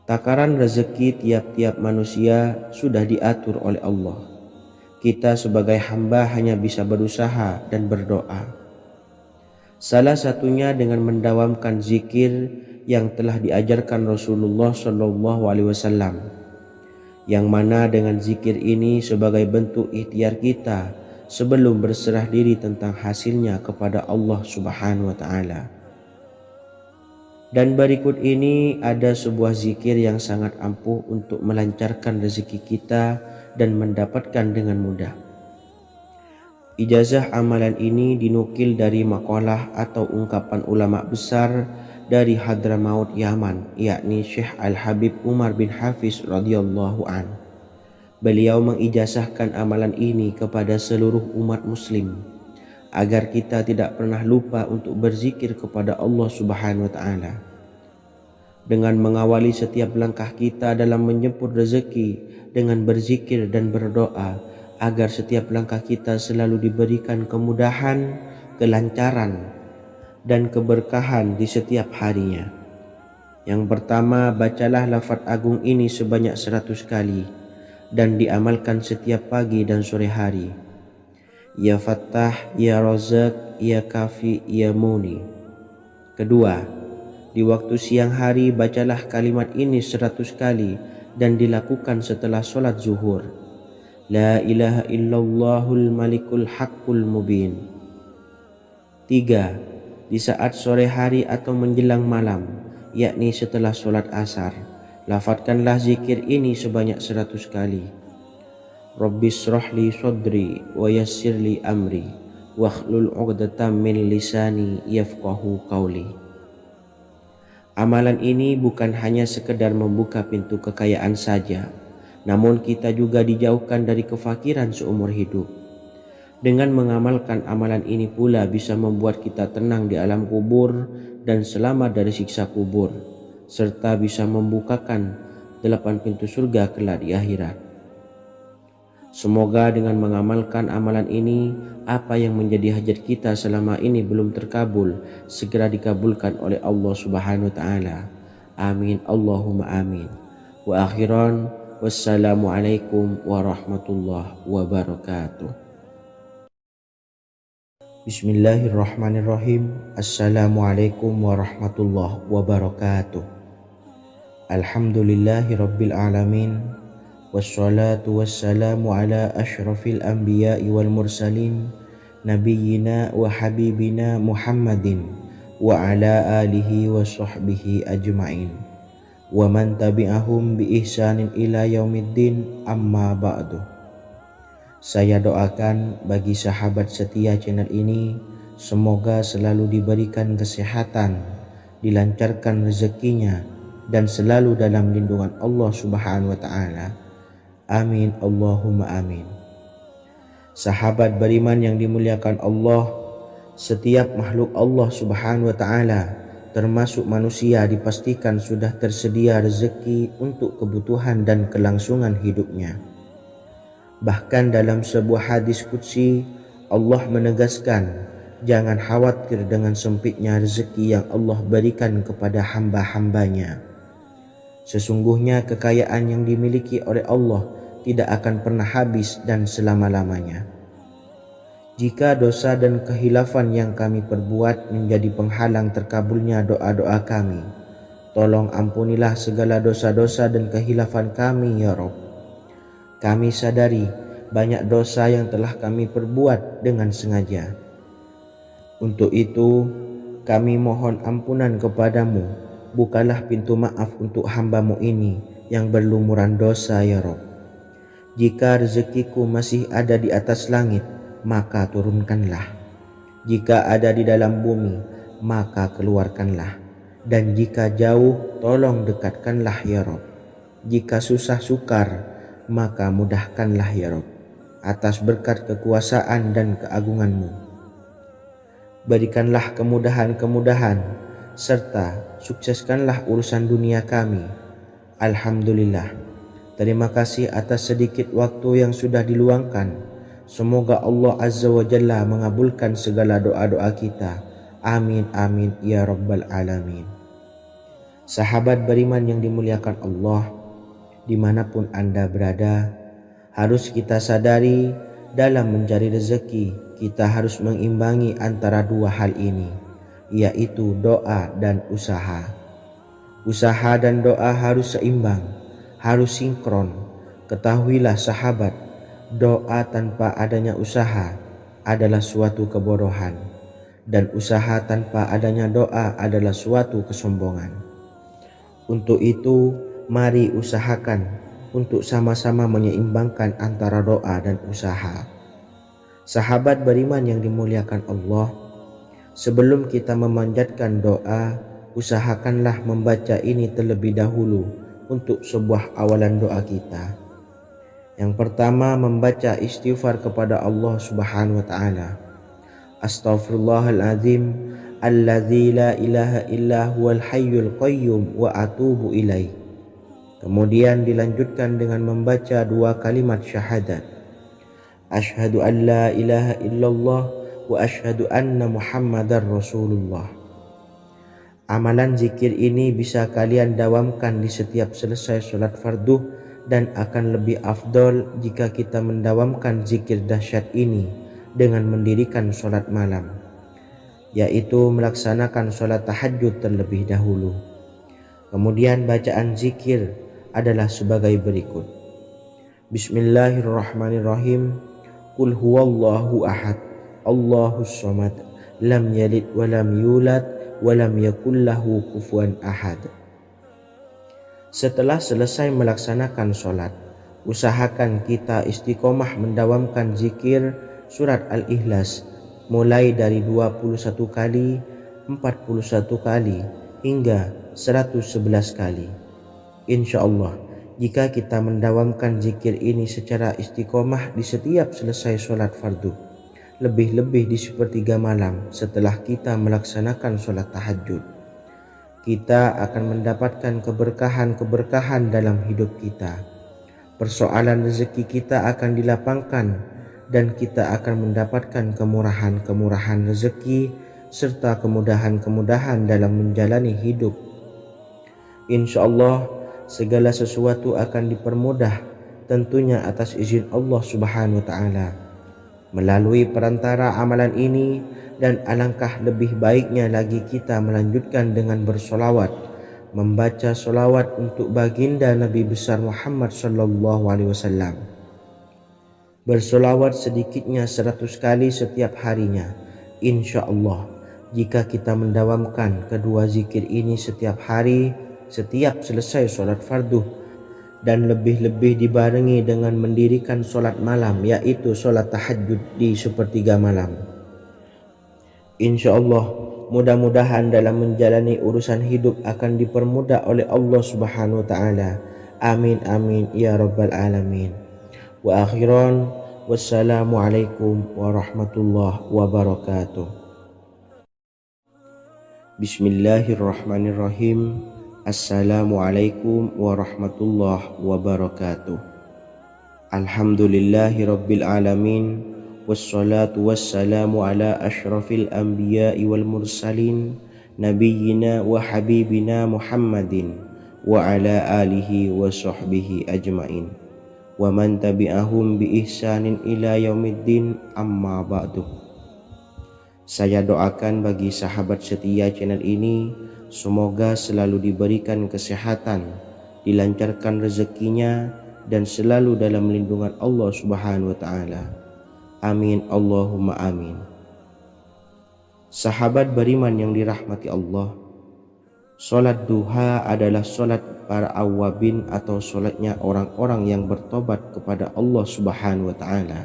Speaker 1: Takaran rezeki tiap-tiap manusia sudah diatur oleh Allah. Kita sebagai hamba hanya bisa berusaha dan berdoa. Salah satunya dengan mendawamkan zikir yang telah diajarkan Rasulullah SAW, yang mana dengan zikir ini sebagai bentuk ikhtiar kita sebelum berserah diri tentang hasilnya kepada Allah Subhanahu wa Ta'ala. Dan berikut ini ada sebuah zikir yang sangat ampuh untuk melancarkan rezeki kita dan mendapatkan dengan mudah. Ijazah amalan ini dinukil dari makalah atau ungkapan ulama besar dari Hadramaut Yaman, yakni Syekh Al-Habib Umar bin Hafiz radhiyallahu an. Beliau mengijazahkan amalan ini kepada seluruh umat muslim agar kita tidak pernah lupa untuk berzikir kepada Allah Subhanahu wa taala. Dengan mengawali setiap langkah kita dalam menjemput rezeki dengan berzikir dan berdoa agar setiap langkah kita selalu diberikan kemudahan, kelancaran, dan keberkahan di setiap harinya. Yang pertama, bacalah lafaz agung ini sebanyak 100 kali dan diamalkan setiap pagi dan sore hari. Ya Fattah, Ya Razak, Ya Kafi, Ya Muni. Kedua, di waktu siang hari bacalah kalimat ini 100 kali dan dilakukan setelah sholat zuhur. La ilaha illallahul malikul haqqul mubin. 3. Di saat sore hari atau menjelang malam, yakni setelah sholat asar, lafadzkanlah zikir ini sebanyak 100 kali. Rabbis shrahli sodri wa yassirli amri wakhlul 'uqdatam min lisani yafqahu qawli. Amalan ini bukan hanya sekedar membuka pintu kekayaan saja, namun kita juga dijauhkan dari kefakiran seumur hidup. Dengan mengamalkan amalan ini pula bisa membuat kita tenang di alam kubur dan selamat dari siksa kubur, serta bisa membukakan 8 pintu surga kelak di akhirat. Semoga dengan mengamalkan amalan ini, apa yang menjadi hajat kita selama ini belum terkabul, segera dikabulkan oleh Allah Subhanahu wa taala. Amin Allahumma amin. Wa akhiran, wassalamualaikum warahmatullahi wabarakatuh. Bismillahirrahmanirrahim. Assalamualaikum warahmatullahi wabarakatuh. Alhamdulillahi rabbil alamin. Wassalatu wassalamu ala ashrafil anbiya'i wal mursalin nabiyyina wa habibina Muhammadin wa ala alihi wa sahbihi ajma'in wa man tabi'ahum bi ihsanin ila yaumiddin, amma ba'du. Saya doakan bagi sahabat setia channel ini, semoga selalu diberikan kesehatan, dilancarkan rezekinya, dan selalu dalam lindungan Allah Subhanahu wa ta'ala. Amin Allahumma amin. Sahabat beriman yang dimuliakan Allah, setiap makhluk Allah Subhanahu wa ta'ala termasuk manusia dipastikan sudah tersedia rezeki untuk kebutuhan dan kelangsungan hidupnya. Bahkan dalam sebuah hadis qudsi, Allah menegaskan, jangan khawatir dengan sempitnya rezeki yang Allah berikan kepada hamba-hambanya. Sesungguhnya kekayaan yang dimiliki oleh Allah tidak akan pernah habis dan selama-lamanya. Jika dosa dan kehilafan yang kami perbuat menjadi penghalang terkabulnya doa-doa kami, tolong ampunilah segala dosa-dosa dan kehilafan kami ya Rabb. Kami sadari banyak dosa yang telah kami perbuat dengan sengaja. Untuk itu kami mohon ampunan kepadamu. Bukalah pintu maaf untuk hamba-Mu ini yang berlumuran dosa ya Rabb. Jika rezekiku masih ada di atas langit, maka turunkanlah. Jika ada di dalam bumi, maka keluarkanlah. Dan jika jauh, tolong dekatkanlah ya Rabb. Jika susah sukar, maka mudahkanlah ya Rabb, atas berkat kekuasaan dan keagungan-Mu. Berikanlah kemudahan-kemudahan, serta sukseskanlah urusan dunia kami. Alhamdulillah. Terima kasih atas sedikit waktu yang sudah diluangkan. Semoga Allah Azza wa Jalla mengabulkan segala doa-doa kita. Amin amin ya rabbal alamin. Sahabat beriman yang dimuliakan Allah, dimanapun Anda berada, harus kita sadari dalam mencari rezeki kita harus mengimbangi antara dua hal ini, yaitu doa dan usaha. Usaha dan doa harus seimbang, harus sinkron. Ketahuilah sahabat, doa tanpa adanya usaha adalah suatu kebodohan, dan usaha tanpa adanya doa adalah suatu kesombongan. Untuk itu, mari usahakan untuk sama-sama menyeimbangkan antara doa dan usaha. Sahabat beriman yang dimuliakan Allah, sebelum kita memanjatkan doa, usahakanlah membaca ini terlebih dahulu untuk sebuah awalan doa kita. Yang pertama, membaca istighfar kepada Allah Subhanahu wa taala. Astaghfirullahaladzim alladzi la ilaha illa huwal hayyul qayyum wa atubu ilaih. Kemudian dilanjutkan dengan membaca dua kalimat syahadat. Asyhadu an la ilaha illallah wa asyhadu anna Muhammadar Rasulullah. Amalan zikir ini bisa kalian dawamkan di setiap selesai sholat fardu dan akan lebih afdol jika kita mendawamkan zikir dahsyat ini dengan mendirikan sholat malam, yaitu melaksanakan sholat tahajud terlebih dahulu. Kemudian bacaan zikir adalah sebagai berikut. Bismillahirrahmanirrahim. Qul huwallahu ahad, Allahus samad, lam yalid wa lam yulad wa lam yakul lahu kufuwan ahad. Setelah selesai melaksanakan sholat, usahakan kita istiqomah mendawamkan zikir surat Al-Ikhlas mulai dari 21 kali, 41 kali, hingga 111 kali. Insya Allah, jika kita mendawamkan zikir ini secara istiqomah di setiap selesai sholat fardu, lebih-lebih di sepertiga malam setelah kita melaksanakan sholat tahajud, kita akan mendapatkan keberkahan-keberkahan dalam hidup kita. Persoalan rezeki kita akan dilapangkan dan kita akan mendapatkan kemurahan-kemurahan rezeki serta kemudahan-kemudahan dalam menjalani hidup. Insya Allah segala sesuatu akan dipermudah, tentunya atas izin Allah Subhanahu wa taala. Melalui perantara amalan ini, dan alangkah lebih baiknya lagi kita melanjutkan dengan bersolawat, membaca solawat untuk baginda Nabi besar Muhammad sallallahu alaihi wasallam. Bersolawat sedikitnya 100 kali setiap harinya. Insya Allah, jika kita mendawamkan kedua zikir ini setiap hari, setiap selesai sholat fardu, dan lebih-lebih dibarengi dengan mendirikan sholat malam, yaitu sholat tahajud di sepertiga malam, insya Allah mudah-mudahan dalam menjalani urusan hidup akan dipermudah oleh Allah Subhanahu wa taala. Amin amin ya rabbal alamin. Wa akhiran, wassalamualaikum warahmatullahi wabarakatuh. Bismillahirrahmanirrahim. Assalamualaikum warahmatullahi wabarakatuh. Alhamdulillahi rabbil alamin, wassalatu wassalamu ala ashrafil anbiya'i wal mursalin, nabiyyina wa habibina Muhammadin wa ala alihi wa sahbihi ajmain, wa man tabi'ahum bi ihsanin ila yaumiddin, amma ba'du. Saya doakan bagi sahabat setia channel ini, semoga selalu diberikan kesehatan, dilancarkan rezekinya, dan selalu dalam lindungan Allah Subhanahu wa taala. Amin Allahumma amin. Sahabat beriman yang dirahmati Allah, sholat duha adalah sholat para awabin atau sholatnya orang-orang yang bertobat kepada Allah Subhanahu wa taala.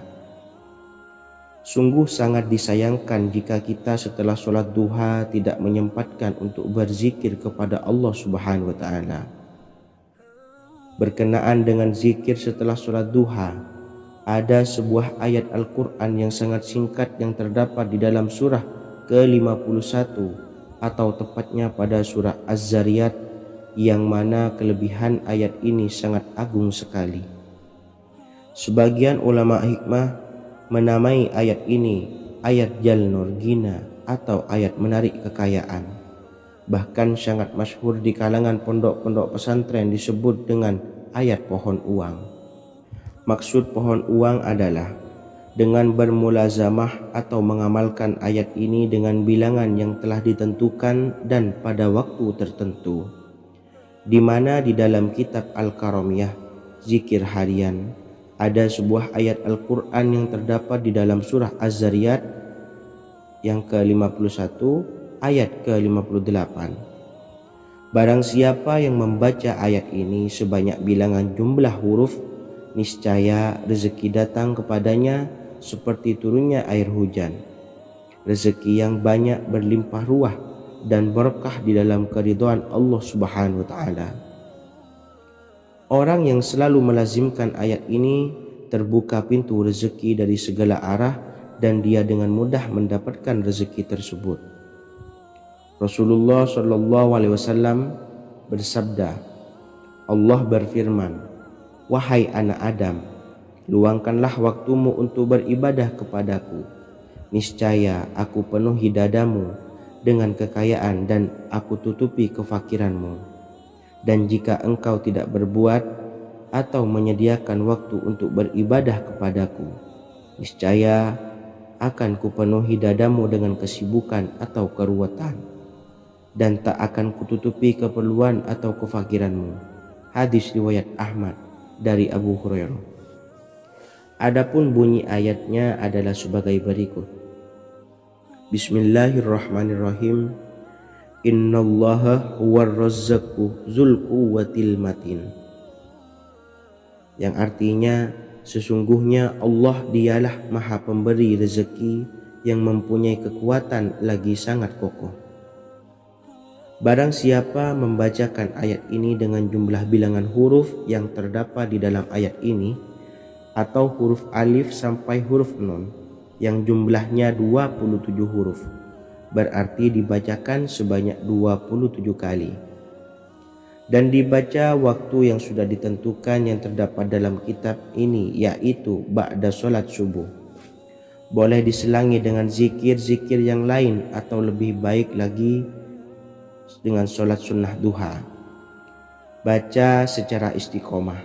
Speaker 1: Sungguh sangat disayangkan jika kita setelah sholat duha tidak menyempatkan untuk berzikir kepada Allah Subhanahu wa taala. Berkenaan dengan zikir setelah sholat duha, ada sebuah ayat Al-Quran yang sangat singkat yang terdapat di dalam surah ke-51 atau tepatnya pada surah Az-Zariyat, yang mana kelebihan ayat ini sangat agung sekali. Sebagian ulama hikmah menamai ayat ini ayat Jalnur Gina atau ayat menarik kekayaan. Bahkan sangat masyhur di kalangan pondok-pondok pesantren disebut dengan ayat pohon uang. Maksud pohon uang adalah dengan bermulazamah atau mengamalkan ayat ini dengan bilangan yang telah ditentukan dan pada waktu tertentu, di mana di dalam kitab Al-Karamiyah zikir harian ada sebuah ayat Al-Quran yang terdapat di dalam surah Az-Zariyat yang ke-51 ayat ke-58. Barang siapa yang membaca ayat ini sebanyak bilangan jumlah huruf, niscaya rezeki datang kepadanya seperti turunnya air hujan, rezeki yang banyak berlimpah ruah dan berkah di dalam keridhaan Allah Subhanahu wa taala. Orang yang selalu melazimkan ayat ini terbuka pintu rezeki dari segala arah dan dia dengan mudah mendapatkan rezeki tersebut. Rasulullah Shallallahu Alaihi Wasallam bersabda, Allah berfirman, wahai anak Adam, luangkanlah waktumu untuk beribadah kepadaku. Niscaya aku penuhi dadamu dengan kekayaan dan aku tutupi kefakiranmu. Dan jika engkau tidak berbuat atau menyediakan waktu untuk beribadah kepadaku, niscaya akan kupenuhi dadamu dengan kesibukan atau keruwetan, dan tak akan kututupi keperluan atau kefakiranmu. Hadis riwayat Ahmad dari Abu Hurairah. Adapun bunyi ayatnya adalah sebagai berikut. Bismillahirrahmanirrahim. Innallaha huwarrazzaqu dzul quwwatil matin. Yang artinya, sesungguhnya Allah dialah Maha Pemberi rezeki yang mempunyai kekuatan lagi sangat kokoh. Barang siapa membacakan ayat ini dengan jumlah bilangan huruf yang terdapat di dalam ayat ini, atau huruf alif sampai huruf nun yang jumlahnya 27 huruf, berarti dibacakan sebanyak 27 kali. Dan dibaca waktu yang sudah ditentukan yang terdapat dalam kitab ini, yaitu ba'da sholat subuh. Boleh diselangi dengan zikir-zikir yang lain atau lebih baik lagi dengan sholat sunnah duha. Baca secara istiqomah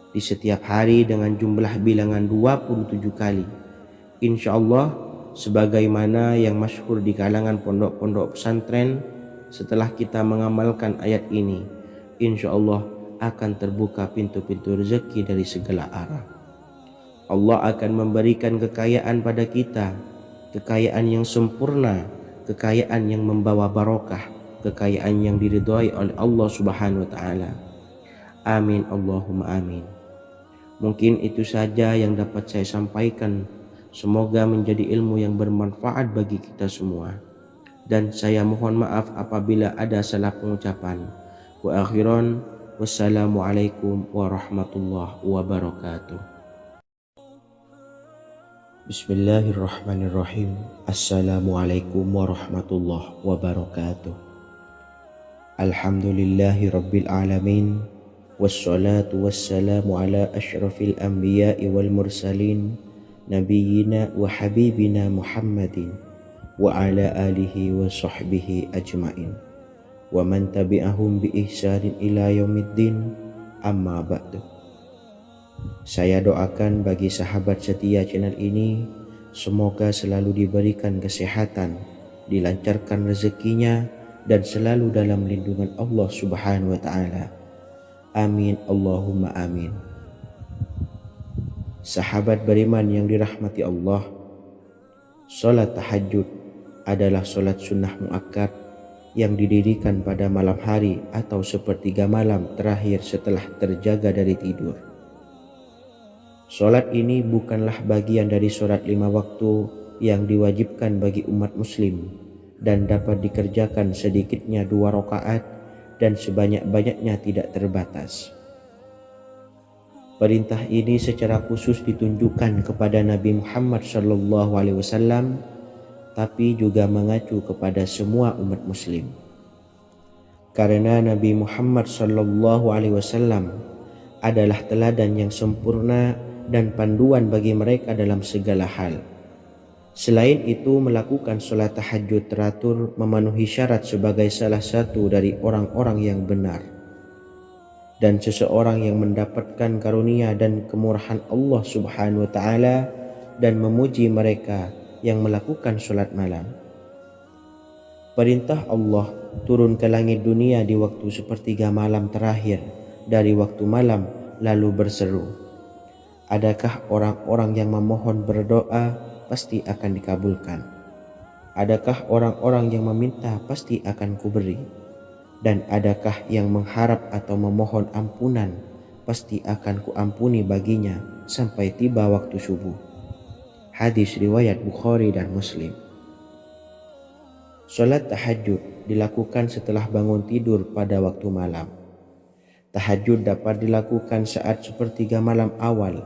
Speaker 1: di setiap hari dengan jumlah bilangan 27 kali. Insya Allah, sebagaimana yang masyhur di kalangan pondok-pondok pesantren, setelah kita mengamalkan ayat ini, insya Allah akan terbuka pintu-pintu rezeki dari segala arah. Allah akan memberikan kekayaan pada kita, kekayaan yang sempurna, kekayaan yang membawa barokah, kekayaan yang diridhai oleh Allah Subhanahu wa taala. Amin Allahumma amin. Mungkin itu saja yang dapat saya sampaikan. Semoga menjadi ilmu yang bermanfaat bagi kita semua. Dan saya mohon maaf apabila ada salah pengucapan. Wa akhiran, wassalamualaikum warahmatullahi wabarakatuh. Bismillahirrahmanirrahim. Assalamualaikum warahmatullahi wabarakatuh. Alhamdulillahi rabbil alamin. Wassalatu wassalamu ala ashrafil anbiya'i wal mursalin, Nabiyyina wa habibina Muhammadin wa ala alihi wa sahbihi ajmain wa man tabi'ahum bi ihsanin ila yaumiddin, amma ba'du. Saya doakan bagi sahabat setia channel ini, semoga selalu diberikan kesehatan, dilancarkan rezekinya, dan selalu dalam lindungan Allah Subhanahu wa taala. Amin Allahumma amin. Sahabat beriman yang dirahmati Allah, salat tahajud adalah salat sunnah muakkad yang didirikan pada malam hari atau sepertiga malam terakhir setelah terjaga dari tidur. Salat ini bukanlah bagian dari salat 5 waktu yang diwajibkan bagi umat muslim dan dapat dikerjakan sedikitnya 2 rakaat dan sebanyak-banyaknya tidak terbatas. Perintah ini secara khusus ditunjukkan kepada Nabi Muhammad SAW, tapi juga mengacu kepada semua umat muslim. Karena Nabi Muhammad SAW adalah teladan yang sempurna dan panduan bagi mereka dalam segala hal. Selain itu, melakukan sholat tahajud teratur memenuhi syarat sebagai salah satu dari orang-orang yang benar. Dan seseorang yang mendapatkan karunia dan kemurahan Allah Subhanahu wa taala dan memuji mereka yang melakukan sholat malam. Perintah Allah turun ke langit dunia di waktu sepertiga malam terakhir dari waktu malam, lalu berseru, adakah orang-orang yang memohon berdoa pasti akan dikabulkan? Adakah orang-orang yang meminta pasti akan kuberi? Dan adakah yang mengharap atau memohon ampunan pasti akan kuampuni baginya sampai tiba waktu subuh? Hadis riwayat Bukhari dan Muslim. Salat tahajud dilakukan setelah bangun tidur pada waktu malam. Tahajud dapat dilakukan saat sepertiga malam awal,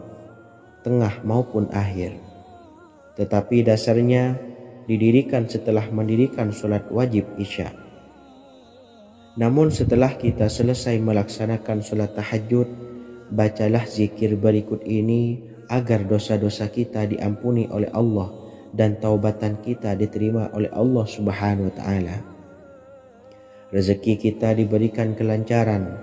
Speaker 1: tengah maupun akhir. Tetapi dasarnya didirikan setelah mendirikan salat wajib Isya. Namun setelah kita selesai melaksanakan salat tahajud, bacalah zikir berikut ini agar dosa-dosa kita diampuni oleh Allah dan taubatan kita diterima oleh Allah Subhanahu wa taala. Rezeki kita diberikan kelancaran,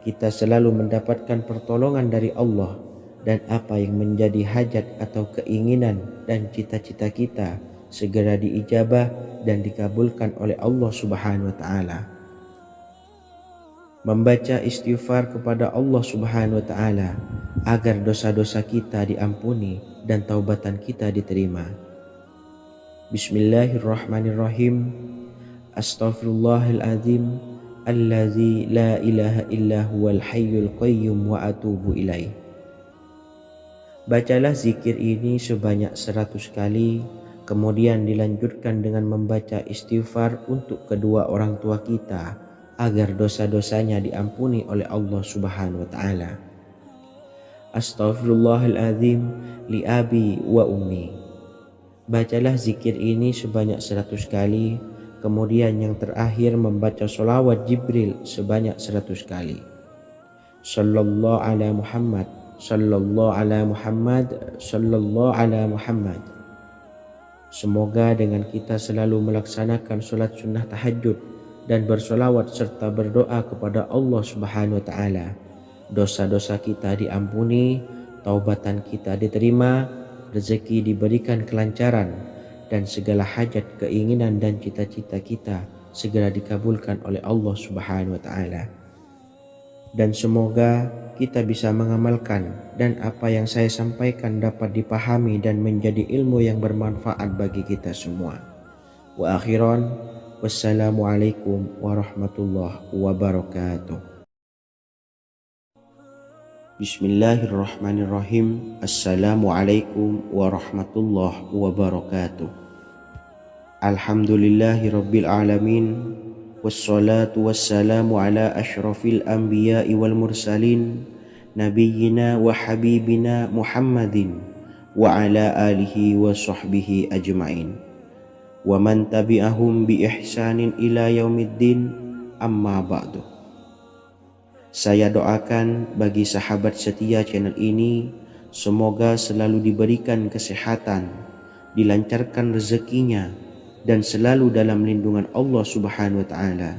Speaker 1: kita selalu mendapatkan pertolongan dari Allah, dan apa yang menjadi hajat atau keinginan dan cita-cita kita segera diijabah dan dikabulkan oleh Allah Subhanahu wa taala. Membaca istighfar kepada Allah Subhanahu wa taala agar dosa-dosa kita diampuni dan taubatan kita diterima. Bismillahirrahmanirrahim. Astaghfirullahaladzim allazi la ilaha illa huwal hayyul qayyum wa atubu ilaih. Bacalah zikir ini sebanyak 100 kali, kemudian dilanjutkan dengan membaca istighfar untuk kedua orang tua kita agar dosa-dosanya diampuni oleh Allah Subhanahu wa taala. Astaghfirullahaladzim li abi wa ummi. Bacalah zikir ini sebanyak 100 kali, kemudian yang terakhir membaca sholawat Jibril sebanyak 100 kali. Sallallahu ala Muhammad, sallallahu ala Muhammad, sallallahu ala Muhammad. Semoga dengan kita selalu melaksanakan sholat sunnah tahajud dan bersolawat serta berdoa kepada Allah Subhanahu wa taala, dosa-dosa kita diampuni, taubatan kita diterima, rezeki diberikan kelancaran, dan segala hajat, keinginan dan cita-cita kita segera dikabulkan oleh Allah Subhanahu wa taala. Dan semoga kita bisa mengamalkan dan apa yang saya sampaikan dapat dipahami dan menjadi ilmu yang bermanfaat bagi kita semua. Wa akhiran, wassalamualaikum warahmatullahi wabarakatuh. Bismillahirrahmanirrahim. Assalamualaikum warahmatullahi wabarakatuh. Alhamdulillahi rabbil alamin, wassalatu wassalamu ala ashrafil anbiya'i wal mursalin, nabiyyina wa habibina Muhammadin wa ala alihi wa sahbihi ajma'in, wa man tabi'ahum bi ihsanin ila yaumiddin, amma ba'du. Saya doakan bagi sahabat setia channel ini, semoga selalu diberikan kesehatan, dilancarkan rezekinya, dan selalu dalam lindungan Allah Subhanahu wa taala.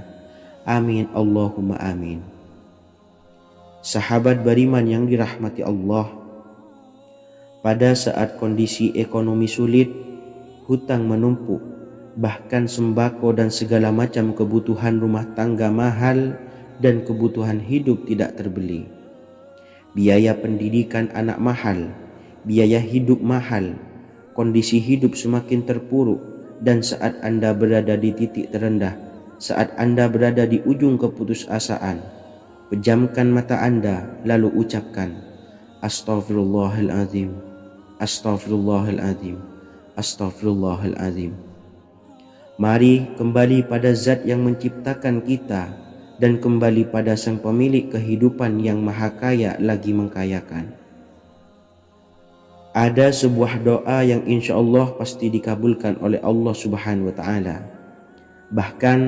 Speaker 1: Amin Allahumma amin. Sahabat beriman yang dirahmati Allah, pada saat kondisi ekonomi sulit, hutang menumpuk, bahkan sembako dan segala macam kebutuhan rumah tangga mahal dan kebutuhan hidup tidak terbeli. Biaya pendidikan anak mahal, biaya hidup mahal, kondisi hidup semakin terpuruk, dan saat Anda berada di titik terendah, saat Anda berada di ujung keputusasaan, pejamkan mata Anda lalu ucapkan Astaghfirullahaladzim, Astaghfirullahaladzim, Astaghfirullahaladzim. Mari kembali pada Zat yang menciptakan kita dan kembali pada Sang Pemilik kehidupan yang maha kaya lagi mengkayakan. Ada sebuah doa yang insya Allah pasti dikabulkan oleh Allah Subhanahu wa taala. Bahkan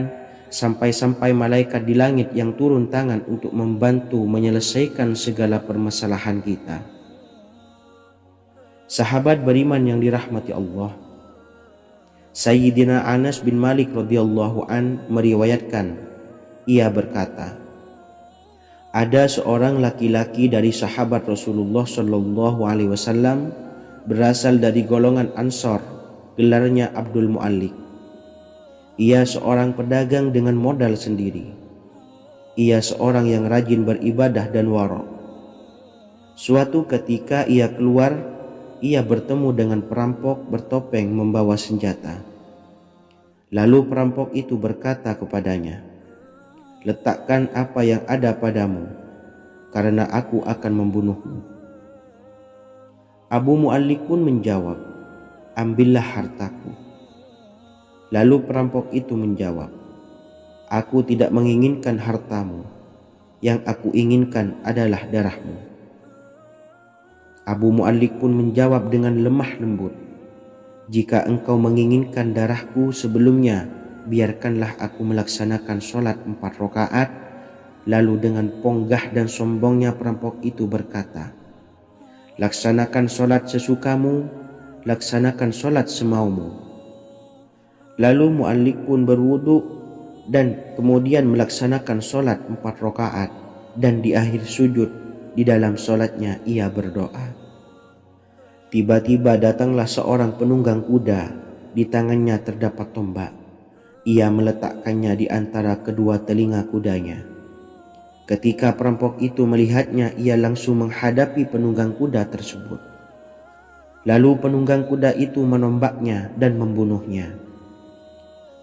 Speaker 1: sampai-sampai malaikat di langit yang turun tangan untuk membantu menyelesaikan segala permasalahan kita. Sahabat beriman yang dirahmati Allah, Sayyidina Anas bin Malik radhiyallahu an meriwayatkan, ia berkata, ada seorang laki-laki dari sahabat Rasulullah Shallallahu Alaihi Wasallam berasal dari golongan Ansor, gelarnya Abdul Mu'allik. Ia seorang pedagang dengan modal sendiri. Ia seorang yang rajin beribadah dan wara'. Suatu ketika ia keluar, ia bertemu dengan perampok bertopeng membawa senjata. Lalu perampok itu berkata kepadanya, letakkan apa yang ada padamu, karena aku akan membunuhmu. Abu Mu'allik pun menjawab, ambillah hartaku." Lalu perampok itu menjawab, "Aku tidak menginginkan hartamu, yang aku inginkan adalah darahmu." Abu Mu'allik pun menjawab dengan lemah lembut, "Jika engkau menginginkan darahku sebelumnya, biarkanlah aku melaksanakan sholat 4 rakaat." Lalu dengan ponggah dan sombongnya perampok itu berkata, "Laksanakan sholat sesukamu, laksanakan sholat semaumu." Lalu Mu'allik pun berwudu dan kemudian melaksanakan sholat 4 rakaat, dan di akhir sujud di dalam sholatnya ia berdoa. Tiba-tiba datanglah seorang penunggang kuda, di tangannya terdapat tombak. Ia meletakkannya di antara kedua telinga kudanya. Ketika perampok itu melihatnya, ia langsung menghadapi penunggang kuda tersebut. Lalu penunggang kuda itu menombaknya dan membunuhnya.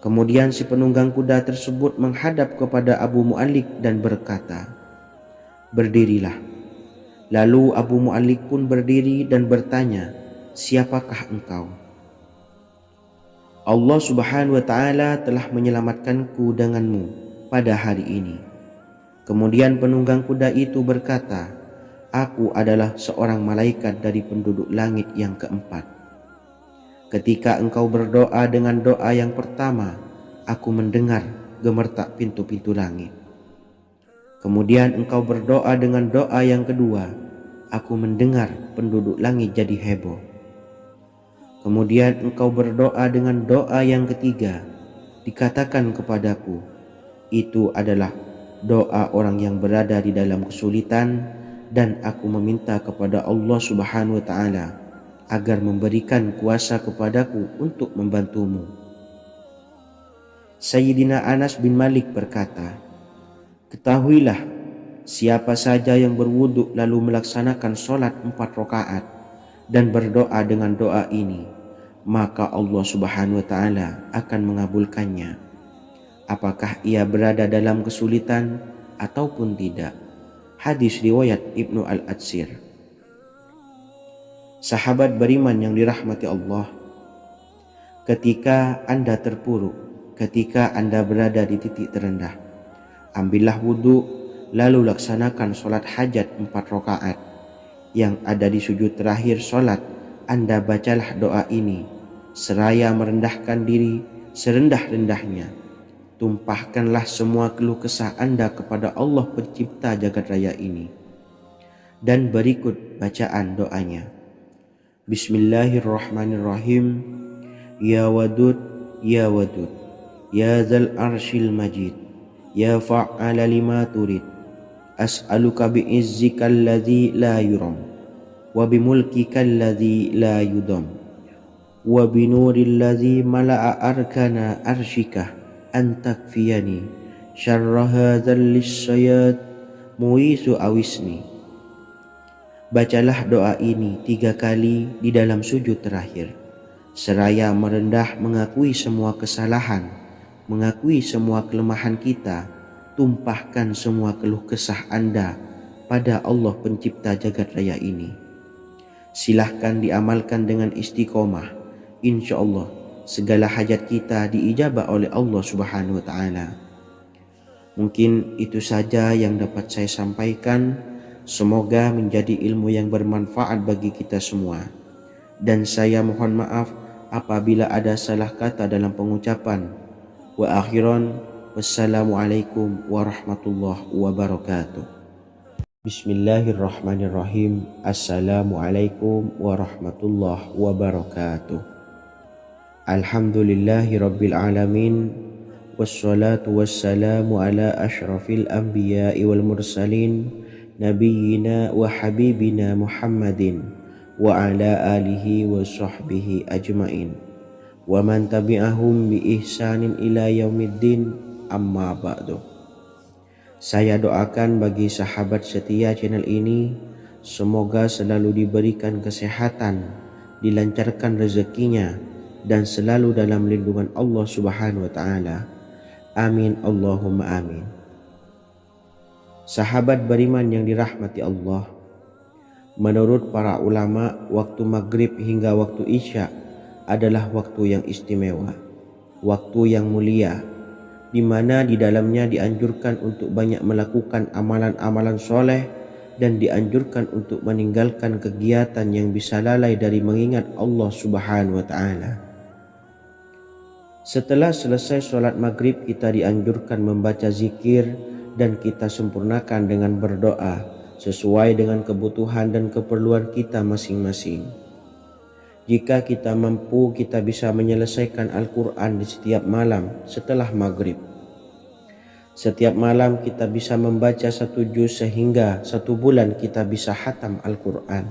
Speaker 1: Kemudian si penunggang kuda tersebut menghadap kepada Abu Mu'allik dan berkata, "Berdirilah." Lalu Abu Mu'allik pun berdiri dan bertanya, "Siapakah engkau?" "Allah Subhanahu wa ta'ala telah menyelamatkanku denganmu pada hari ini." Kemudian penunggang kuda itu berkata, "Aku adalah seorang malaikat dari penduduk langit yang keempat. Ketika engkau berdoa dengan doa yang pertama, aku mendengar gemertak pintu-pintu langit. Kemudian engkau berdoa dengan doa yang kedua, aku mendengar penduduk langit jadi heboh. Kemudian engkau berdoa dengan doa yang ketiga, dikatakan kepadaku, itu adalah doa orang yang berada di dalam kesulitan, dan aku meminta kepada Allah Subhanahu wa ta'ala agar memberikan kuasa kepadaku untuk membantumu." Sayyidina Anas bin Malik berkata, "Ketahuilah, siapa saja yang berwudu lalu melaksanakan sholat 4 rakaat dan berdoa dengan doa ini, maka Allah Subhanahu wa ta'ala akan mengabulkannya, apakah ia berada dalam kesulitan ataupun tidak." Hadis riwayat Ibnu Al-Atsir. Sahabat beriman yang dirahmati Allah, ketika Anda terpuruk, ketika Anda berada di titik terendah, ambillah wudhu, lalu laksanakan sholat hajat 4 rakaat. Yang ada di sujud terakhir sholat, Anda bacalah doa ini, seraya merendahkan diri serendah-rendahnya. Tumpahkanlah semua keluh kesah Anda kepada Allah pencipta jagat raya ini. Dan berikut bacaan doanya. Bismillahirrahmanirrahim. Ya Wadud, Ya Wadud, Ya Dzal Arsyil Majid, Ya Fa'ala lima turid, as'aluka bi'izzikal ladzi la yuram, wa bimulkikal ladzi la yudam, wa binuril ladzi mala'a arkana arsyikah, antakfiyani syarra hadzal lisyayad muisu awisni. Bacalah doa ini 3 kali di dalam sujud terakhir, seraya merendah mengakui semua kesalahan, mengakui semua kelemahan kita. Tumpahkan semua keluh kesah Anda pada Allah pencipta jagat raya ini. Silahkan diamalkan dengan istiqomah. Insya Allah segala hajat kita diijabah oleh Allah Subhanahu wa ta'ala. Mungkin itu saja yang dapat saya sampaikan. Semoga menjadi ilmu yang bermanfaat bagi kita semua. Dan saya mohon maaf apabila ada salah kata dalam pengucapan. Wa akhiran, wassalamualaikum warahmatullahi wabarakatuh. Bismillahirrahmanirrahim. Assalamualaikum warahmatullahi wabarakatuh. Alhamdulillahi rabbil alamin, wassalatu wassalamu ala ashrafil anbiya'i wal mursalin, nabiyyina wa habibina Muhammadin wa ala alihi wa sahbihi ajmain, wa man tabi'ahum bi ihsanin ila yaumiddin, amma ba'du. Saya doakan bagi sahabat setia channel ini, semoga selalu diberikan kesehatan, dilancarkan rezekinya, dan selalu dalam lindungan Allah Subhanahu wa ta'ala. Amin Allahumma amin. Sahabat beriman yang dirahmati Allah, menurut para ulama, waktu maghrib hingga waktu isya adalah waktu yang istimewa, waktu yang mulia, di mana di dalamnya dianjurkan untuk banyak melakukan amalan-amalan soleh dan dianjurkan untuk meninggalkan kegiatan yang bisa lalai dari mengingat Allah Subhanahu wa Ta'ala. Setelah selesai sholat maghrib, kita dianjurkan membaca zikir dan kita sempurnakan dengan berdoa sesuai dengan kebutuhan dan keperluan kita masing-masing. Jika kita mampu, kita bisa menyelesaikan Al-Quran di setiap malam setelah maghrib. Setiap malam kita bisa membaca 1 juz sehingga 1 bulan kita bisa khatam Al-Quran.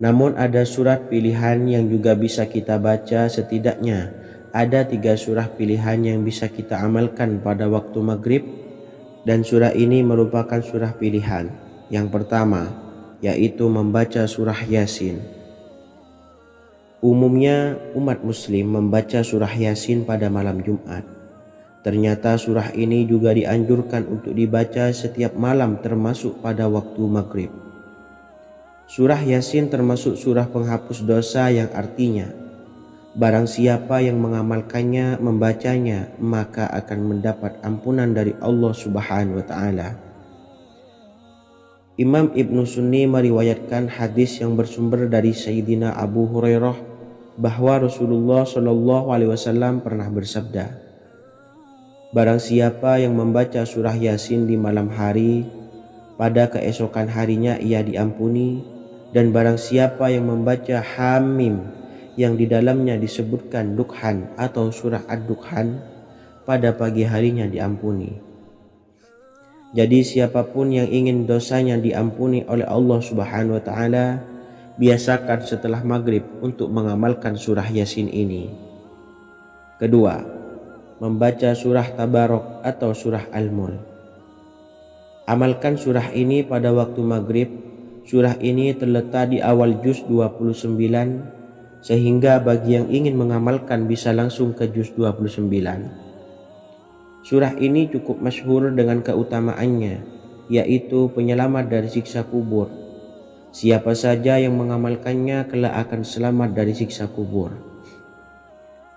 Speaker 1: Namun ada surat pilihan yang juga bisa kita baca. Setidaknya ada 3 surah pilihan yang bisa kita amalkan pada waktu maghrib, dan surah ini merupakan surah pilihan. Yang pertama yaitu membaca surah Yasin. Umumnya umat muslim membaca surah Yasin pada malam Jumat. Ternyata surah ini juga dianjurkan untuk dibaca setiap malam termasuk pada waktu maghrib. Surah Yasin termasuk surah penghapus dosa yang artinya barang siapa yang mengamalkannya, membacanya, maka akan mendapat ampunan dari Allah Subhanahu wa Ta'ala. Imam Ibnu Sunni meriwayatkan hadis yang bersumber dari Sayyidina Abu Hurairah bahwa Rasulullah Shallallahu Alaihi Wasallam pernah bersabda, barang siapa yang membaca surah Yasin di malam hari, pada keesokan harinya ia diampuni, dan barang siapa yang membaca Hamim yang di dalamnya disebutkan Dukhan atau surah Ad-Dukhan, pada pagi harinya diampuni. Jadi siapapun yang ingin dosanya diampuni oleh Allah Subhanahu wa Ta'ala, biasakan setelah maghrib untuk mengamalkan surah Yasin ini. Kedua, membaca surah Tabarok atau surah Al-Mulk. Amalkan surah ini pada waktu maghrib. Surah ini terletak di awal juz 29, sehingga bagi yang ingin mengamalkan bisa langsung ke juz 29. Surah ini cukup masyhur dengan keutamaannya, yaitu penyelamat dari siksa kubur. Siapa saja yang mengamalkannya kelak akan selamat dari siksa kubur.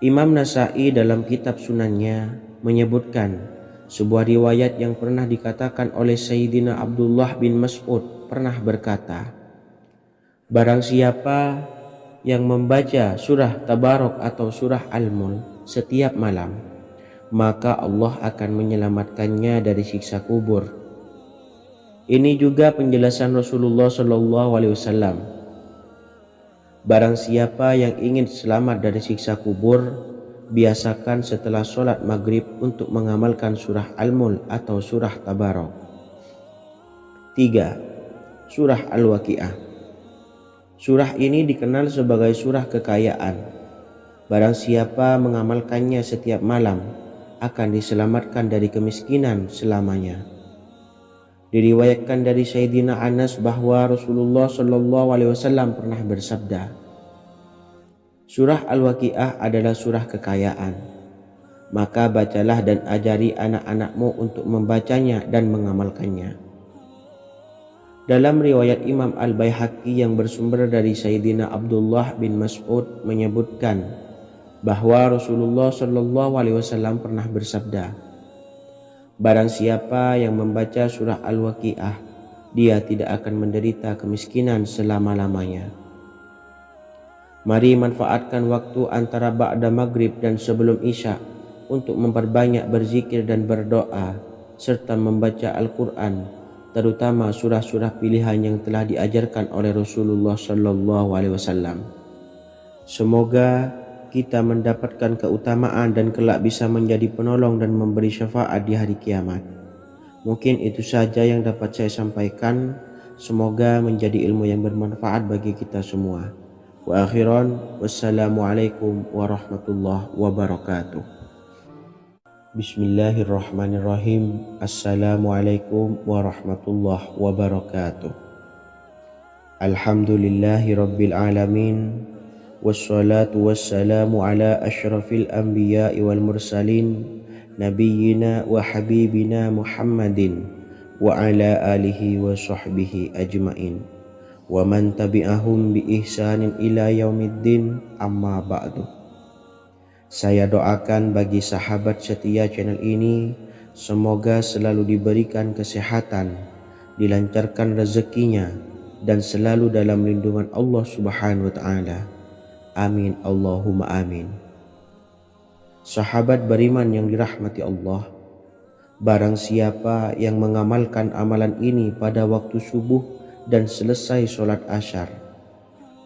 Speaker 1: Imam Nasa'i dalam kitab Sunannya menyebutkan sebuah riwayat yang pernah dikatakan oleh Sayyidina Abdullah bin Mas'ud pernah berkata, barang siapa yang membaca surah Tabarok atau surah Al-Mulk setiap malam, maka Allah akan menyelamatkannya dari siksa kubur. Ini juga penjelasan Rasulullah Shallallahu Alaihi Wasallam. Barang siapa yang ingin selamat dari siksa kubur, biasakan setelah sholat maghrib untuk mengamalkan surah Al-Mulk atau surah Tabarok. 3. Surah Al-Waqi'ah. Surah ini dikenal sebagai surah kekayaan. Barang siapa mengamalkannya setiap malam akan diselamatkan dari kemiskinan selamanya. Diriwayatkan dari Sayyidina Anas bahwa Rasulullah Shallallahu Alaihi Wasallam pernah bersabda, surah Al-Waqi'ah adalah surah kekayaan. Maka bacalah dan ajari anak-anakmu untuk membacanya dan mengamalkannya. Dalam riwayat Imam Al-Baihaqi yang bersumber dari Sayyidina Abdullah bin Mas'ud menyebutkan bahwa Rasulullah Shallallahu Alaihi Wasallam pernah bersabda, barang siapa yang membaca surah Al-Waqi'ah, dia tidak akan menderita kemiskinan selama-lamanya. Mari manfaatkan waktu antara ba'da maghrib dan sebelum isya untuk memperbanyak berzikir dan berdoa serta membaca Al-Quran, terutama surah-surah pilihan yang telah diajarkan oleh Rasulullah Shallallahu Alaihi Wasallam. Semoga kita mendapatkan keutamaan dan kelak bisa menjadi penolong dan memberi syafaat di hari kiamat. Mungkin itu saja yang dapat saya sampaikan. Semoga menjadi ilmu yang bermanfaat bagi kita semua. Wa akhiran, wassalamualaikum warahmatullahi wabarakatuh. Bismillahirrahmanirrahim. Assalamualaikum warahmatullahi wabarakatuh. Alhamdulillahi rabbil alamin. Wassalatu wassalamu ala ashrafil anbiya'i wal mursalin, nabiyyina wa habibina Muhammadin wa ala alihi wa sahbihi ajmain. wa man tabi'ahum bi ihsanin ila yaumiddin, amma ba'du. Saya doakan bagi sahabat setia channel ini, semoga selalu diberikan kesehatan, dilancarkan rezekinya, dan selalu dalam lindungan Allah Subhanahu wa Ta'ala. Amin Allahumma amin. Sahabat beriman yang dirahmati Allah, barang siapa yang mengamalkan amalan ini pada waktu subuh dan selesai sholat asyar,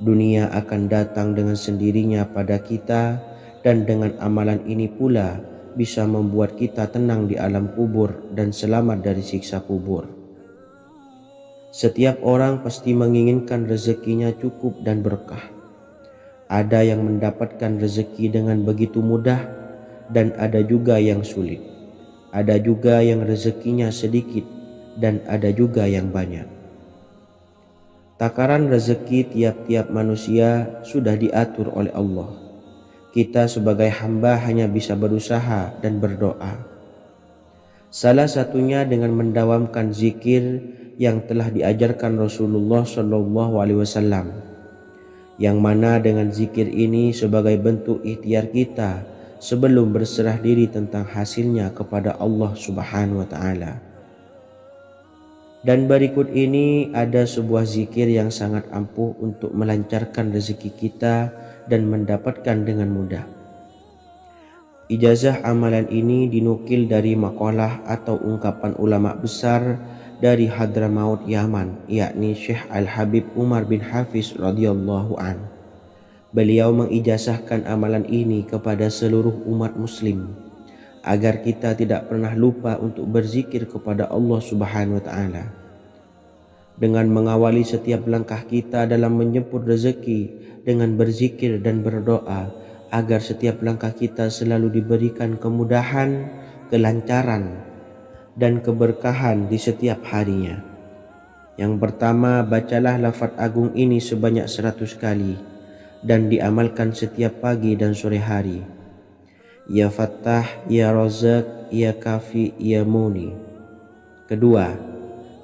Speaker 1: dunia akan datang dengan sendirinya pada kita, dan dengan amalan ini pula bisa membuat kita tenang di alam kubur dan selamat dari siksa kubur. Setiap orang pasti menginginkan rezekinya cukup dan berkah. Ada yang mendapatkan rezeki dengan begitu mudah, dan ada juga yang sulit. Ada juga yang rezekinya sedikit, dan ada juga yang banyak. Takaran rezeki tiap-tiap manusia sudah diatur oleh Allah. Kita sebagai hamba hanya bisa berusaha dan berdoa. Salah satunya dengan mendawamkan zikir yang telah diajarkan Rasulullah SAW, yang mana dengan zikir ini sebagai bentuk ikhtiar kita sebelum berserah diri tentang hasilnya kepada Allah Subhanahu wa Ta'ala. Dan berikut ini ada sebuah zikir yang sangat ampuh untuk melancarkan rezeki kita dan mendapatkan dengan mudah. Ijazah amalan ini dinukil dari makalah atau ungkapan ulama besar dari Hadramaut Yaman, yakni Syekh Al-Habib Umar bin Hafiz radhiyallahu an. Beliau mengijazahkan amalan ini kepada seluruh umat muslim agar kita tidak pernah lupa untuk berzikir kepada Allah Subhanahu wa Ta'ala. Dengan mengawali setiap langkah kita dalam menjemput rezeki dengan berzikir dan berdoa agar setiap langkah kita selalu diberikan kemudahan, kelancaran, dan keberkahan di setiap harinya. Yang pertama, bacalah lafaz agung ini sebanyak 100 kali dan diamalkan setiap pagi dan sore hari. Ya Fattah, Ya Razak, Ya Kafi, Ya Muni. Kedua,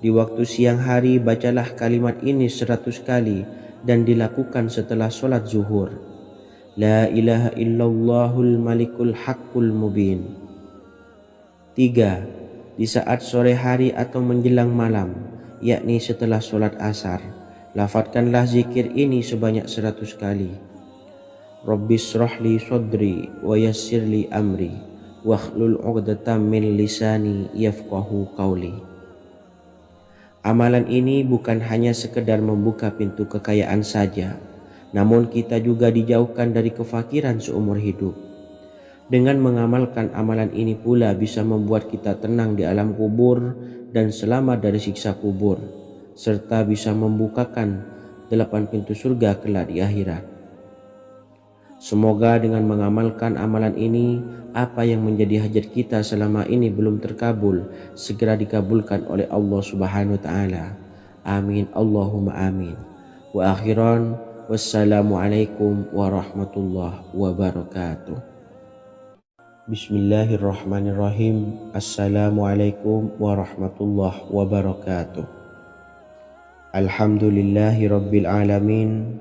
Speaker 1: di waktu siang hari bacalah kalimat ini 100 kali dan dilakukan setelah sholat zuhur. La ilaha illallahul malikul haqqul mubin. 3. Di saat sore hari atau menjelang malam, yakni setelah sholat asar, lafadzkanlah zikir ini sebanyak 100 kali. Rabbis shrahli sadri wa yassirli amri wakhlul 'uqdatam min lisani yafqahu qawli. Amalan ini bukan hanya sekedar membuka pintu kekayaan saja, namun kita juga dijauhkan dari kefakiran seumur hidup. Dengan mengamalkan amalan ini pula bisa membuat kita tenang di alam kubur dan selamat dari siksa kubur, serta bisa membukakan 8 pintu surga kelak di akhirat. Semoga dengan mengamalkan amalan ini, apa yang menjadi hajat kita selama ini belum terkabul, segera dikabulkan oleh Allah Subhanahu wa Ta'ala. Amin Allahumma amin. Wa akhiran, wassalamualaikum warahmatullahi wabarakatuh. Bismillahirrahmanirrahim. Assalamualaikum warahmatullahi wabarakatuh. Alhamdulillahi rabbil alamin.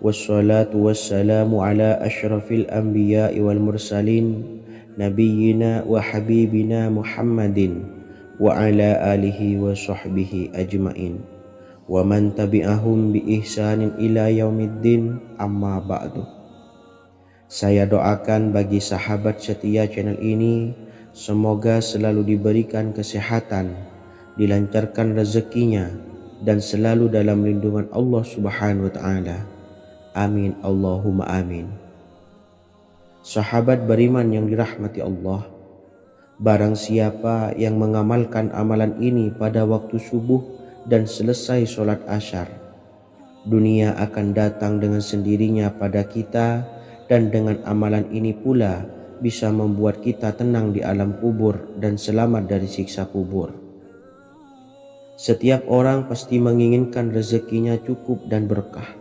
Speaker 1: Wassalatu wassalamu ala ashrafil anbiya'i wal mursalin, nabiyyina wa habibina Muhammadin wa ala alihi wa sahbihi ajmain, wa man tabi'ahum bi ihsanin ila yaumiddin, amma ba'du. Saya doakan bagi sahabat setia channel ini, semoga selalu diberikan kesehatan, dilancarkan rezekinya, dan selalu dalam lindungan Allah Subhanahu wa Ta'ala. Amin Allahumma amin. Sahabat beriman yang dirahmati Allah, barang siapa yang mengamalkan amalan ini pada waktu subuh dan selesai sholat asyar, dunia akan datang dengan sendirinya pada kita, dan dengan amalan ini pula bisa membuat kita tenang di alam kubur dan selamat dari siksa kubur. Setiap orang pasti menginginkan rezekinya cukup dan berkah.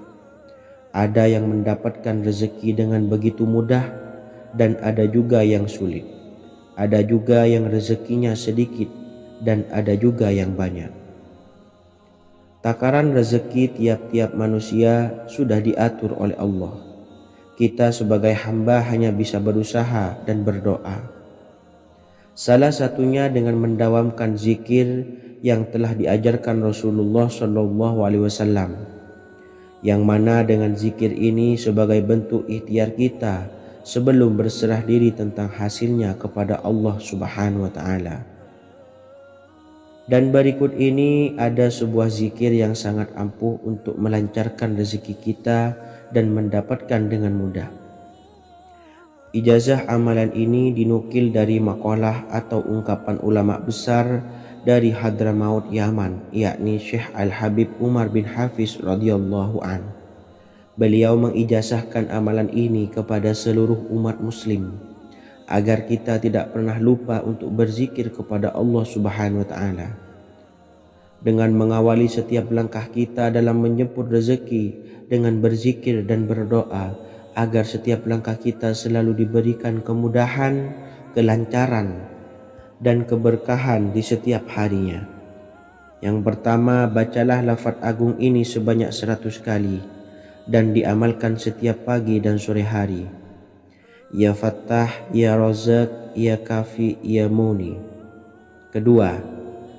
Speaker 1: Ada yang mendapatkan rezeki dengan begitu mudah, dan ada juga yang sulit. Ada juga yang rezekinya sedikit, dan ada juga yang banyak. Takaran rezeki tiap-tiap manusia sudah diatur oleh Allah. Kita sebagai hamba hanya bisa berusaha dan berdoa. Salah satunya dengan mendawamkan zikir yang telah diajarkan Rasulullah SAW, yang mana dengan zikir ini sebagai bentuk ikhtiar kita sebelum berserah diri tentang hasilnya kepada Allah Subhanahu wa taala. Dan berikut ini ada sebuah zikir yang sangat ampuh untuk melancarkan rezeki kita dan mendapatkan dengan mudah. Ijazah amalan ini dinukil dari makalah atau ungkapan ulama besar dari Hadramaut Yaman, yakni Syekh Al-Habib Umar bin Hafiz radhiyallahu an. Beliau mengijazahkan amalan ini kepada seluruh umat muslim agar kita tidak pernah lupa untuk berzikir kepada Allah Subhanahu wa taala. Dengan mengawali setiap langkah kita dalam menjemput rezeki dengan berzikir dan berdoa agar setiap langkah kita selalu diberikan kemudahan, kelancaran, dan keberkahan di setiap harinya. Yang pertama, bacalah lafaz agung ini sebanyak 100 kali dan diamalkan setiap pagi dan sore hari. Ya Fattah, Ya Razak, Ya Kafi, Ya Muni. Kedua,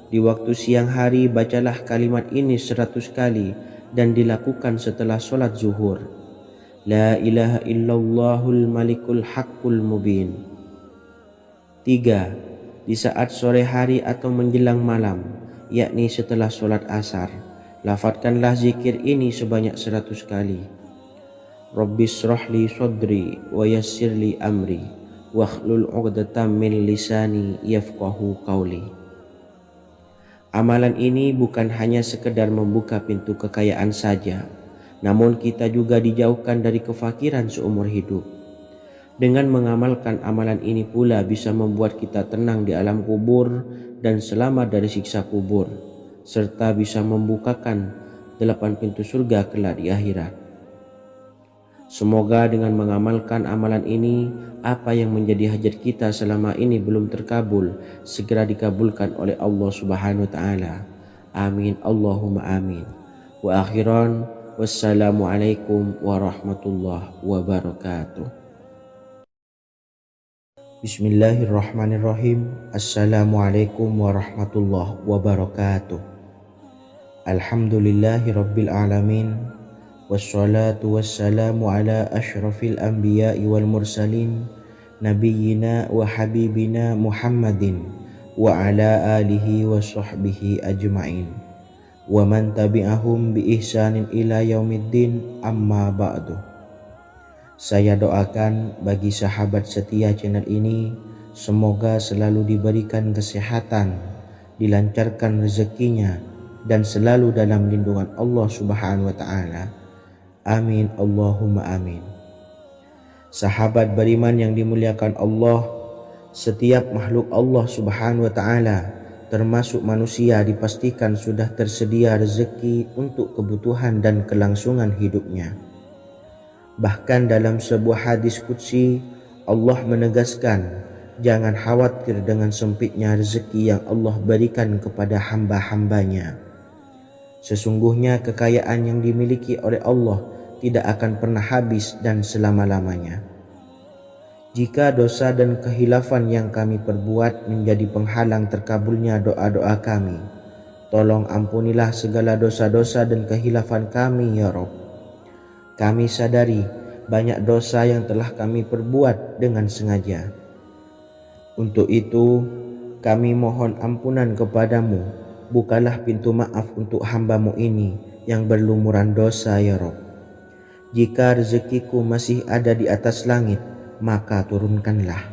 Speaker 1: di waktu siang hari bacalah kalimat ini 100 kali dan dilakukan setelah sholat zuhur. La ilaha illallahul malikul haqqul mubin. 3. Di saat sore hari atau menjelang malam, yakni setelah sholat asar, lafadzkanlah zikir ini sebanyak 100 kali. Rabbishrahli sodri wa yassirli amri wakhlul 'uqdatam min lisani yafqahu qawli. Amalan ini bukan hanya sekedar membuka pintu kekayaan saja, namun kita juga dijauhkan dari kefakiran seumur hidup. Dengan mengamalkan amalan ini pula bisa membuat kita tenang di alam kubur dan selamat dari siksa kubur, serta bisa membukakan 8 pintu surga kelak di akhirat. Semoga dengan mengamalkan amalan ini, apa yang menjadi hajat kita selama ini belum terkabul, segera dikabulkan oleh Allah Subhanahu wa taala. Amin Allahumma amin. Wa akhiran, wassalamualaikum warahmatullahi wabarakatuh. Bismillahirrahmanirrahim. Assalamualaikum warahmatullahi wabarakatuh. Alhamdulillahi rabbil alamin. Wassalatu wassalamu ala ashrafil anbiya'i wal mursalin nabiyyina wa habibina Muhammadin wa ala alihi wa sahbihi ajma'in wa man tabi'ahum bi ihsanin ila yaumiddin, amma ba'du. Saya doakan bagi sahabat setia channel ini, semoga selalu diberikan kesehatan, dilancarkan rezekinya, dan selalu dalam lindungan Allah Subhanahu wa ta'ala. Amin Allahumma amin. Sahabat beriman yang dimuliakan Allah, setiap makhluk Allah Subhanahu wa taala termasuk manusia dipastikan sudah tersedia rezeki untuk kebutuhan dan kelangsungan hidupnya. Bahkan dalam sebuah hadis qudsi, Allah menegaskan, jangan khawatir dengan sempitnya rezeki yang Allah berikan kepada hamba-hambanya. Sesungguhnya kekayaan yang dimiliki oleh Allah tidak akan pernah habis dan selama-lamanya. Jika dosa dan kehilafan yang kami perbuat menjadi penghalang terkabulnya doa-doa kami, tolong ampunilah segala dosa-dosa dan kehilafan kami ya Rabb. Kami sadari banyak dosa yang telah kami perbuat dengan sengaja. Untuk itu kami mohon ampunan kepadamu. Bukalah pintu maaf untuk hamba-Mu ini yang berlumuran dosa ya Rabb. Jika rezekiku masih ada di atas langit, maka turunkanlah.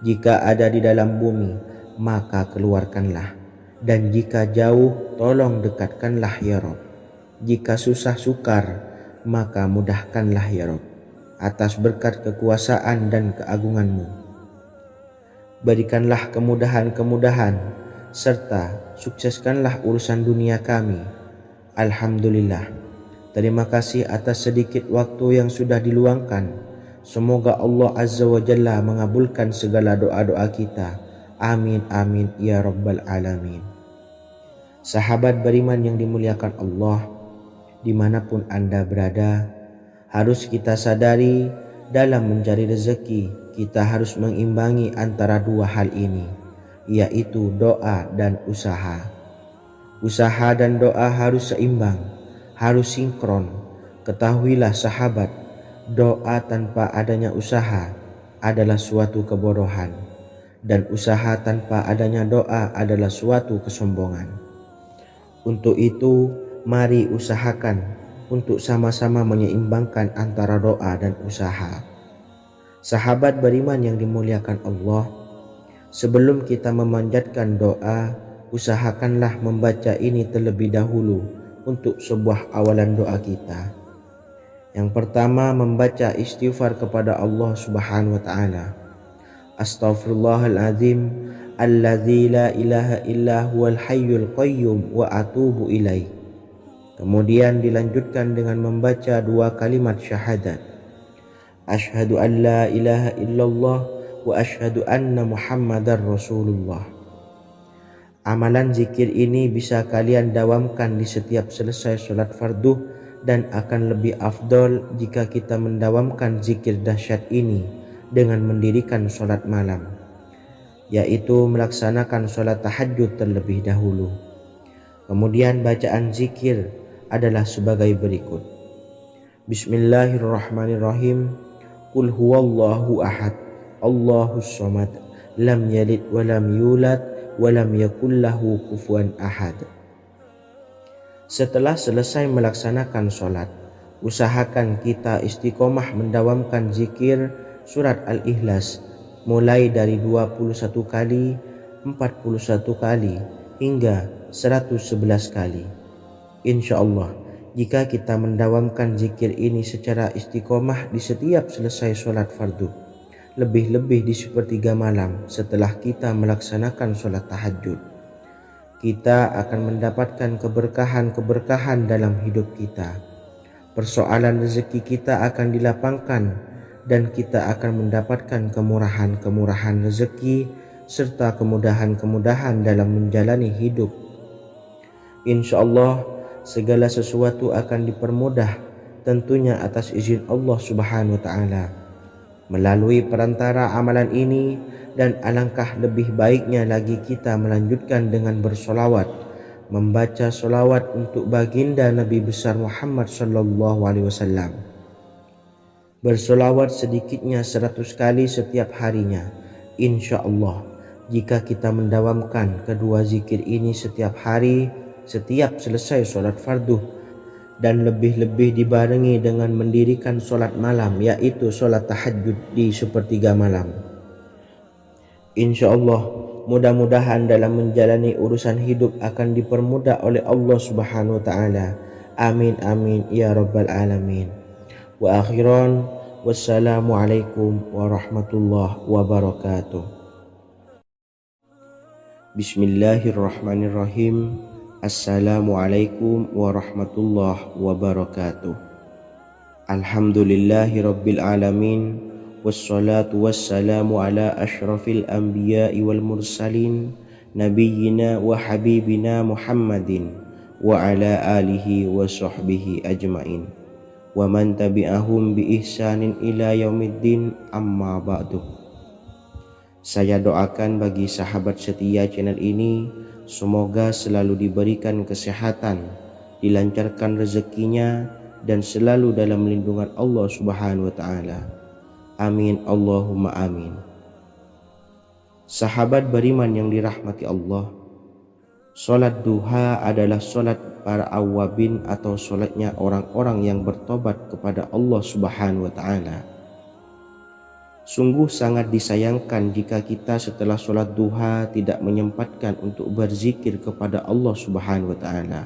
Speaker 1: Jika ada di dalam bumi, maka keluarkanlah. Dan jika jauh, tolong dekatkanlah ya Rabb. Jika susah sukar, maka mudahkanlah ya Rabb, atas berkat kekuasaan dan keagungan-Mu. Berikanlah kemudahan-kemudahan serta sukseskanlah urusan dunia kami. Alhamdulillah. Terima kasih atas sedikit waktu yang sudah diluangkan. Semoga Allah Azza wa Jalla mengabulkan segala doa-doa kita. Amin amin ya rabbal alamin. Sahabat beriman yang dimuliakan Allah, dimanapun Anda berada, harus kita sadari dalam mencari rezeki, kita harus mengimbangi antara dua hal ini, yaitu doa dan usaha. Usaha dan doa harus seimbang, harus sinkron. Ketahuilah sahabat, doa tanpa adanya usaha adalah suatu kebodohan, dan usaha tanpa adanya doa adalah suatu kesombongan. Untuk itu, mari usahakan untuk sama-sama menyeimbangkan antara doa dan usaha. Sahabat beriman yang dimuliakan Allah, sebelum kita memanjatkan doa, usahakanlah membaca ini terlebih dahulu untuk sebuah awalan doa kita. Yang pertama, membaca istighfar kepada Allah Subhanahu wa taala. Astaghfirullahaladzim alladzi la ilaha illa huwal hayyul qayyum wa atubu ilaih. Kemudian dilanjutkan dengan membaca dua kalimat syahadat. Asyhadu an la ilaha illallah wa asyhadu anna muhammadar rasulullah. Amalan zikir ini bisa kalian dawamkan di setiap selesai sholat fardu, dan akan lebih afdol jika kita mendawamkan zikir dahsyat ini dengan mendirikan sholat malam, yaitu melaksanakan sholat tahajud terlebih dahulu. Kemudian bacaan zikir adalah sebagai berikut. Bismillahirrahmanirrahim. Qul huwallahu ahad, Allahus samad, lam yalid wa lam yulad wa lam yakul lahu kufuwan ahad. Setelah selesai melaksanakan sholat, usahakan kita istiqomah mendawamkan zikir surat Al-Ikhlas mulai dari 21 kali, 41 kali, hingga 111 kali. Insya Allah, jika kita mendawamkan zikir ini secara istiqomah di setiap selesai sholat fardu, lebih-lebih di sepertiga malam setelah kita melaksanakan sholat tahajud, kita akan mendapatkan keberkahan-keberkahan dalam hidup kita. Persoalan rezeki kita akan dilapangkan, dan kita akan mendapatkan kemurahan-kemurahan rezeki serta kemudahan-kemudahan dalam menjalani hidup. Insya Allah, segala sesuatu akan dipermudah, tentunya atas izin Allah Subhanahu wa ta'ala. Melalui perantara amalan ini, dan alangkah lebih baiknya lagi kita melanjutkan dengan bersolawat, membaca solawat untuk baginda Nabi besar Muhammad sallallahu alaihi wasallam. Bersolawat sedikitnya 100 kali setiap harinya. Insya Allah, jika kita mendawamkan kedua zikir ini setiap hari, setiap selesai sholat fardu, dan lebih-lebih dibarengi dengan mendirikan sholat malam, yaitu sholat tahajud di sepertiga malam, insya Allah, mudah-mudahan dalam menjalani urusan hidup akan dipermudah oleh Allah Subhanahu wa ta'ala. Amin amin ya rabbal alamin. Wa akhiran, wassalamualaikum warahmatullahi wabarakatuh. Bismillahirrahmanirrahim. Assalamualaikum warahmatullahi wabarakatuh. Alhamdulillahi rabbil alamin. Wassalatu wassalamu ala ashrafil anbiya'i wal mursalin, nabiyyina wa habibina Muhammadin wa ala alihi wa sahbihi ajmain, wa man tabi'ahum bi ihsanin ila yaumiddin, amma ba'du. Saya doakan bagi sahabat setia channel ini, semoga selalu diberikan kesehatan, dilancarkan rezekinya, dan selalu dalam lindungan Allah Subhanahu wa ta'ala. Amin Allahumma amin. Sahabat beriman yang dirahmati Allah, sholat duha adalah sholat para awabin atau sholatnya orang-orang yang bertobat kepada Allah Subhanahu wa ta'ala. Sungguh sangat disayangkan jika kita setelah sholat duha tidak menyempatkan untuk berzikir kepada Allah Subhanahu wa ta'ala.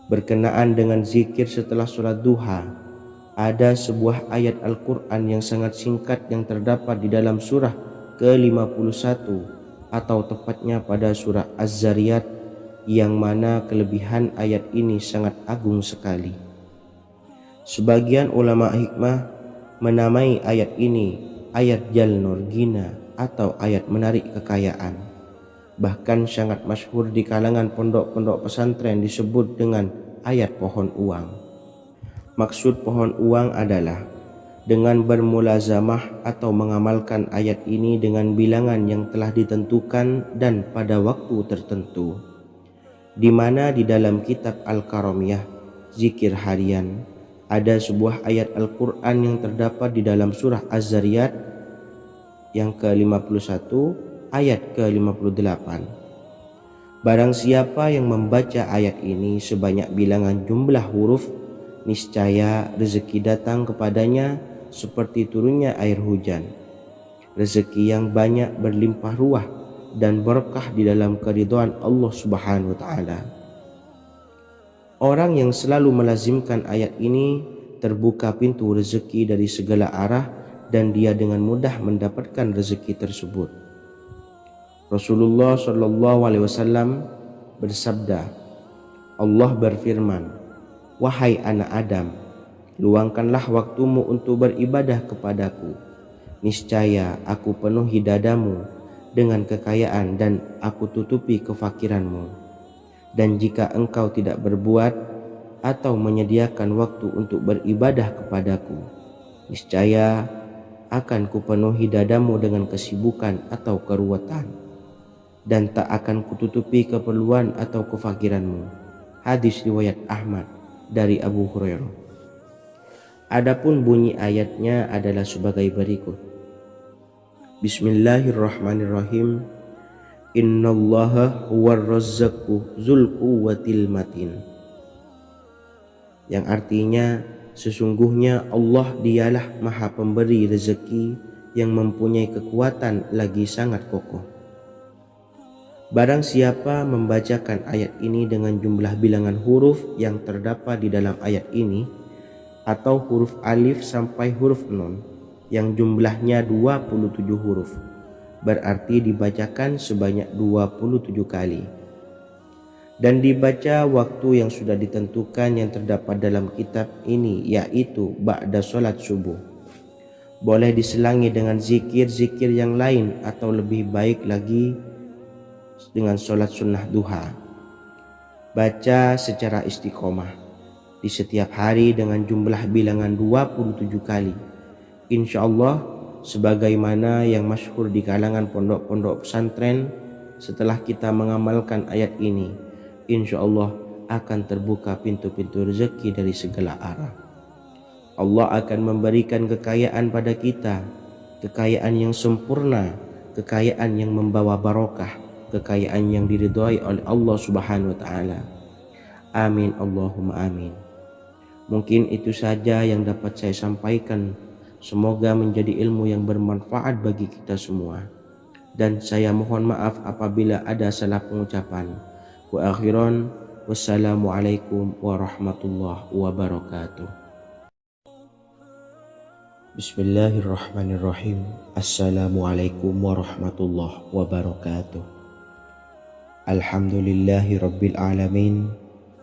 Speaker 1: Berkenaan dengan zikir setelah sholat duha, ada sebuah ayat Al-Quran yang sangat singkat yang terdapat di dalam surah ke-51, atau tepatnya pada surah Az-Zariyat, yang mana kelebihan ayat ini sangat agung sekali. Sebagian ulama hikmah menamai ayat ini ayat Jalnur Gina atau ayat menarik kekayaan. Bahkan sangat masyhur di kalangan pondok-pondok pesantren disebut dengan ayat pohon uang. Maksud pohon uang adalah dengan bermulazamah atau mengamalkan ayat ini dengan bilangan yang telah ditentukan dan pada waktu tertentu, di mana di dalam kitab Al-Karamiyah zikir harian ada sebuah ayat Al-Quran yang terdapat di dalam surah Az-Zariyat yang ke-51 ayat ke-58. Barang siapa yang membaca ayat ini sebanyak bilangan jumlah huruf, niscaya rezeki datang kepadanya seperti turunnya air hujan. Rezeki yang banyak berlimpah ruah dan berkah di dalam keridhaan Allah Subhanahu wa taala. Orang yang selalu melazimkan ayat ini terbuka pintu rezeki dari segala arah dan dia dengan mudah mendapatkan rezeki tersebut. Rasulullah Shallallahu Alaihi Wasallam bersabda, Allah berfirman, wahai anak Adam, luangkanlah waktumu untuk beribadah kepadaku. Niscaya aku penuhi dadamu dengan kekayaan dan aku tutupi kefakiranmu. Dan jika engkau tidak berbuat atau menyediakan waktu untuk beribadah kepadaku, niscaya akan kupenuhi dadamu dengan kesibukan atau keruwetan, dan tak akan kututupi keperluan atau kefakiranmu. Hadis riwayat Ahmad dari Abu Hurairah. Adapun bunyi ayatnya adalah sebagai berikut. Bismillahirrahmanirrahim. Innallaha huwar razzaqu dzul quwwatil matin. Yang artinya sesungguhnya Allah dialah maha pemberi rezeki yang mempunyai kekuatan lagi sangat kokoh. Barang siapa membacakan ayat ini dengan jumlah bilangan huruf yang terdapat di dalam ayat ini, atau huruf alif sampai huruf nun yang jumlahnya 27 huruf, berarti dibacakan sebanyak 27 kali, dan dibaca waktu yang sudah ditentukan yang terdapat dalam kitab ini, yaitu ba'da sholat subuh. Boleh diselangi dengan zikir-zikir yang lain atau lebih baik lagi dengan sholat sunnah duha. Baca secara istiqomah di setiap hari dengan jumlah bilangan 27 kali. Insya Allah sebagaimana yang masyhur di kalangan pondok-pondok pesantren, setelah kita mengamalkan ayat ini, insya Allah akan terbuka pintu-pintu rezeki dari segala arah. Allah akan memberikan kekayaan pada kita, kekayaan yang sempurna, kekayaan yang membawa barokah, kekayaan yang diridhai oleh Allah Subhanahu wa taala. Amin Allahumma amin. Mungkin itu saja yang dapat saya sampaikan. Semoga menjadi ilmu yang bermanfaat bagi kita semua. Dan saya mohon maaf apabila ada salah pengucapan. Wa akhiran, wassalamualaikum warahmatullahi wabarakatuh. Bismillahirrahmanirrahim. Assalamualaikum warahmatullahi wabarakatuh. Alhamdulillahi rabbil alamin.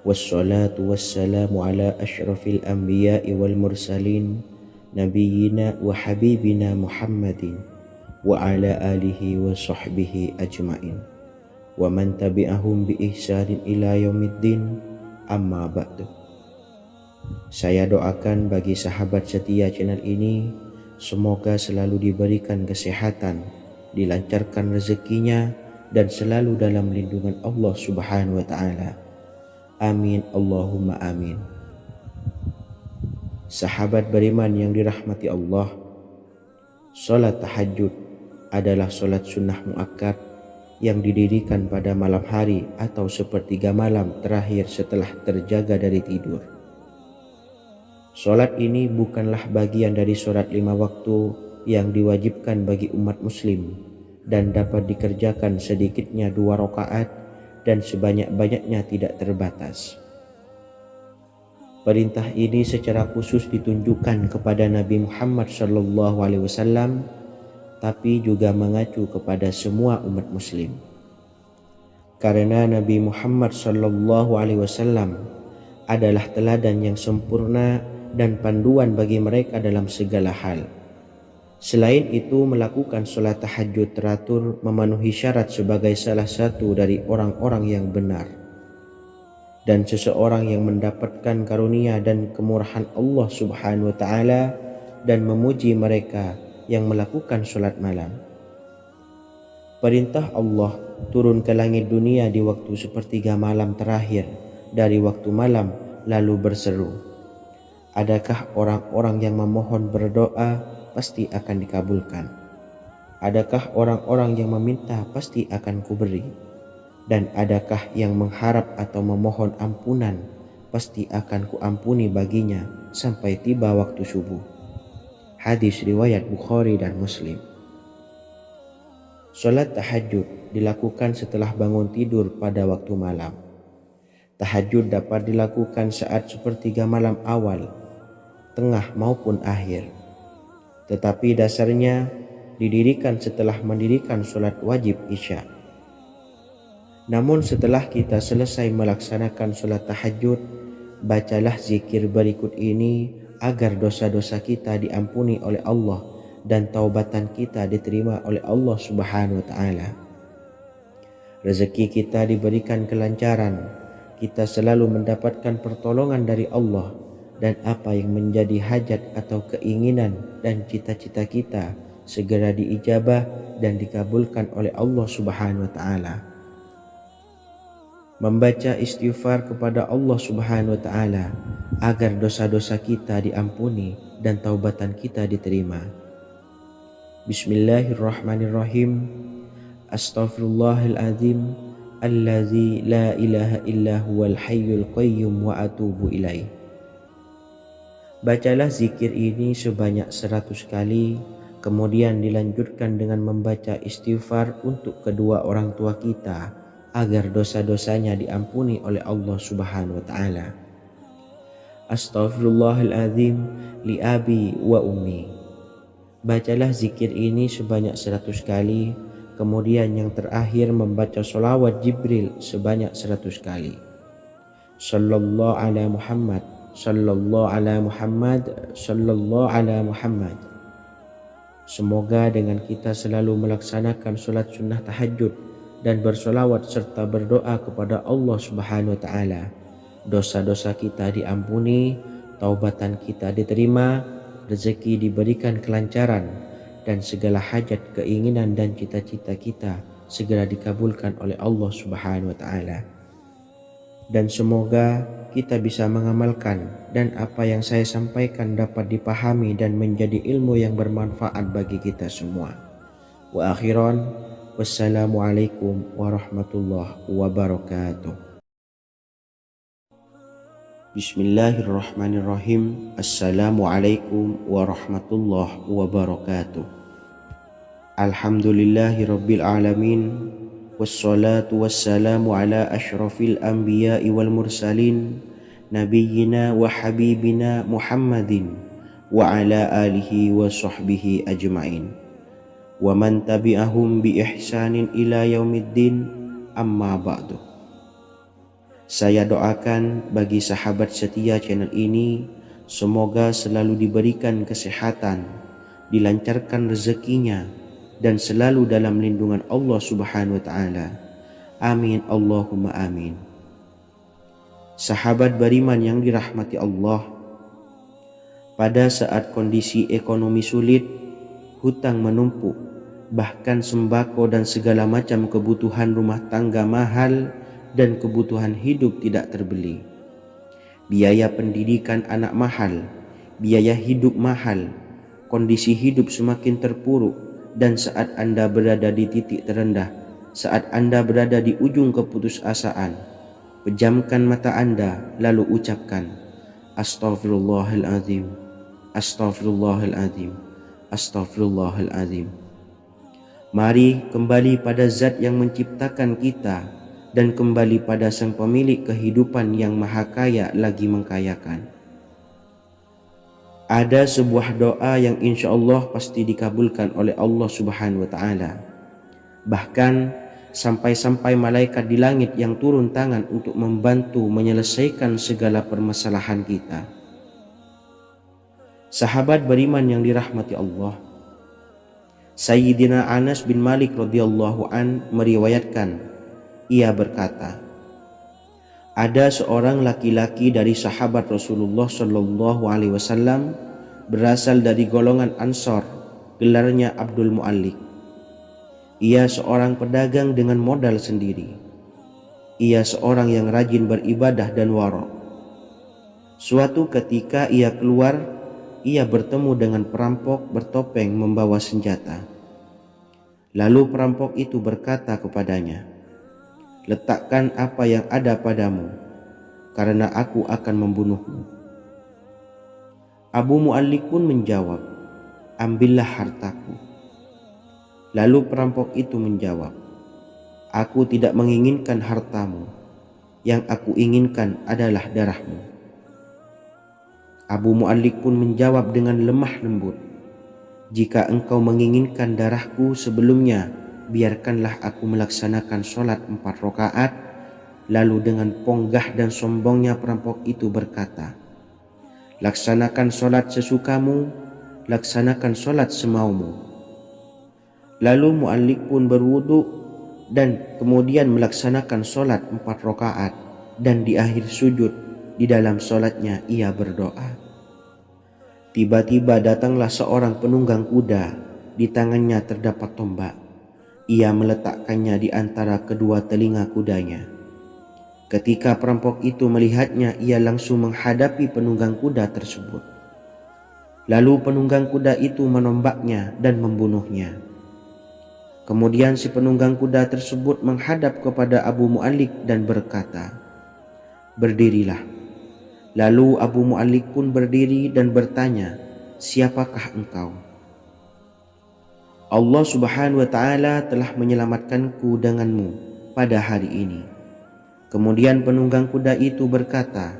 Speaker 1: Wassalatu wassalamu ala asyrafil anbiya'i wal mursalin, Nabiyina wa habibina Muhammadin wa ala alihi wa sahbihi ajmain wa man tabi'ahum bi ihsanin ila yaumiddin, amma ba'du. Saya doakan bagi sahabat setia channel ini, semoga selalu diberikan kesehatan, dilancarkan rezekinya, dan selalu dalam lindungan Allah Subhanahu wa ta'ala. Amin Allahumma amin. Sahabat beriman yang dirahmati Allah, salat tahajud adalah salat sunnah muakkad yang didirikan pada malam hari atau sepertiga malam terakhir setelah terjaga dari tidur. Salat ini bukanlah bagian dari salat 5 waktu yang diwajibkan bagi umat muslim dan dapat dikerjakan sedikitnya 2 rakaat dan sebanyak-banyaknya tidak terbatas. Perintah ini secara khusus ditunjukkan kepada Nabi Muhammad SAW, tapi juga mengacu kepada semua umat muslim. Karena Nabi Muhammad SAW adalah teladan yang sempurna dan panduan bagi mereka dalam segala hal. Selain itu, melakukan sholat tahajud teratur memenuhi syarat sebagai salah satu dari orang-orang yang benar. Dan seseorang yang mendapatkan karunia dan kemurahan Allah Subhanahu wa Ta'ala dan memuji mereka yang melakukan sholat malam. Perintah Allah turun ke langit dunia di waktu sepertiga malam terakhir dari waktu malam, lalu berseru, "Adakah orang-orang yang memohon berdoa pasti akan dikabulkan? Adakah orang-orang yang meminta pasti akan kuberi? Dan adakah yang mengharap atau memohon ampunan pasti akan kuampuni baginya sampai tiba waktu subuh." Hadis riwayat Bukhari dan Muslim. Salat tahajud dilakukan setelah bangun tidur pada waktu malam. Tahajud dapat dilakukan saat sepertiga malam awal, tengah maupun akhir. Tetapi dasarnya didirikan setelah mendirikan sholat wajib Isya. Namun setelah kita selesai melaksanakan sholat tahajud, bacalah zikir berikut ini agar dosa-dosa kita diampuni oleh Allah dan taubatan kita diterima oleh Allah Subhanahu wa Ta'ala. Rezeki kita diberikan kelancaran, kita selalu mendapatkan pertolongan dari Allah, dan apa yang menjadi hajat atau keinginan dan cita-cita kita segera diijabah dan dikabulkan oleh Allah Subhanahu wa Ta'ala. Membaca istighfar kepada Allah Subhanahu wa Ta'ala agar dosa-dosa kita diampuni dan taubatan kita diterima. Bismillahirrahmanirrahim. Astaghfirullahaladzim allazi la ilaha illa huwal hayyul qayyum wa atubu ilaih. Bacalah zikir ini sebanyak 100 kali, kemudian dilanjutkan dengan membaca istighfar untuk kedua orang tua kita agar dosa-dosanya diampuni oleh Allah Subhanahu wa Ta'ala. Astaghfirullahaladzim li abi wa ummi. Bacalah zikir ini sebanyak 100 kali, kemudian yang terakhir membaca sholawat Jibril sebanyak 100 kali. Sallallahu ala Muhammad, sallallahu ala Muhammad, sallallahu ala Muhammad. Semoga dengan kita selalu melaksanakan sholat sunnah tahajud dan bersolawat serta berdoa kepada Allah Subhanahu wa Ta'ala, dosa-dosa kita diampuni, taubatan kita diterima, rezeki diberikan kelancaran, dan segala hajat, keinginan dan cita-cita kita segera dikabulkan oleh Allah Subhanahu wa Ta'ala. Dan semoga kita bisa mengamalkan dan apa yang saya sampaikan dapat dipahami dan menjadi ilmu yang bermanfaat bagi kita semua. Wa akhiran, wassalamualaikum warahmatullahi wabarakatuh. Bismillahirrahmanirrahim. Assalamualaikum warahmatullahi wabarakatuh. Alhamdulillahi rabbil alamin. Wassalatu wassalamu ala ashrafil anbiya'i wal mursalin, nabiyyina wa habibina Muhammadin wa ala alihi wa sahbihi ajma'in wa man tabi'ahum bi ihsanin ila yaumiddin, amma ba'du. Saya doakan bagi sahabat setia channel ini, semoga selalu diberikan kesehatan, dilancarkan rezekinya, dan selalu dalam lindungan Allah Subhanahu wa Ta'ala. Amin Allahumma amin. Sahabat beriman yang dirahmati Allah, pada saat kondisi ekonomi sulit, hutang menumpuk, bahkan sembako dan segala macam kebutuhan rumah tangga mahal dan kebutuhan hidup tidak terbeli, biaya pendidikan anak mahal, biaya hidup mahal, kondisi hidup semakin terpuruk, dan saat Anda berada di titik terendah, saat Anda berada di ujung keputusasaan, pejamkan mata Anda lalu ucapkan, Astaghfirullahaladzim, Astaghfirullahaladzim, Astaghfirullahaladzim. Mari kembali pada Zat yang menciptakan kita dan kembali pada Sang Pemilik kehidupan yang Maha Kaya lagi mengkayakan. Ada sebuah doa yang insya Allah pasti dikabulkan oleh Allah Subhanahu wa Ta'ala. Bahkan sampai-sampai malaikat di langit yang turun tangan untuk membantu menyelesaikan segala permasalahan kita. Sahabat beriman yang dirahmati Allah, Sayyidina Anas bin Malik radhiyallahu an meriwayatkan, ia berkata, ada seorang laki-laki dari sahabat Rasulullah Shallallahu Alaihi Wasallam berasal dari golongan Ansor, gelarnya Abdul Mu'allik. Ia seorang pedagang dengan modal sendiri. Ia seorang yang rajin beribadah dan wara'. Suatu ketika ia keluar, ia bertemu dengan perampok bertopeng membawa senjata. Lalu perampok itu berkata kepadanya, letakkan apa yang ada padamu, karena aku akan membunuhmu. Abu Mu'allik pun menjawab, ambillah hartaku. Lalu perampok itu menjawab, aku tidak menginginkan hartamu, yang aku inginkan adalah darahmu. Abu Mu'allik pun menjawab dengan lemah lembut, jika engkau menginginkan darahku sebelumnya, biarkanlah aku melaksanakan sholat 4 rakaat. Lalu dengan ponggah dan sombongnya perampok itu berkata, laksanakan sholat sesukamu, laksanakan sholat semaumu. Lalu Mu'allik pun berwudu dan kemudian melaksanakan sholat 4 rakaat, dan di akhir sujud di dalam sholatnya ia berdoa. Tiba-tiba datanglah seorang penunggang kuda, di tangannya terdapat tombak. Ia meletakkannya di antara kedua telinga kudanya. Ketika perampok itu melihatnya, ia langsung menghadapi penunggang kuda tersebut. Lalu penunggang kuda itu menombaknya dan membunuhnya. Kemudian si penunggang kuda tersebut menghadap kepada Abu Mu'allik dan berkata, berdirilah. Lalu Abu Mu'allik pun berdiri dan bertanya, siapakah engkau? Allah Subhanahu wa Ta'ala telah menyelamatkanku denganmu pada hari ini. Kemudian penunggang kuda itu berkata,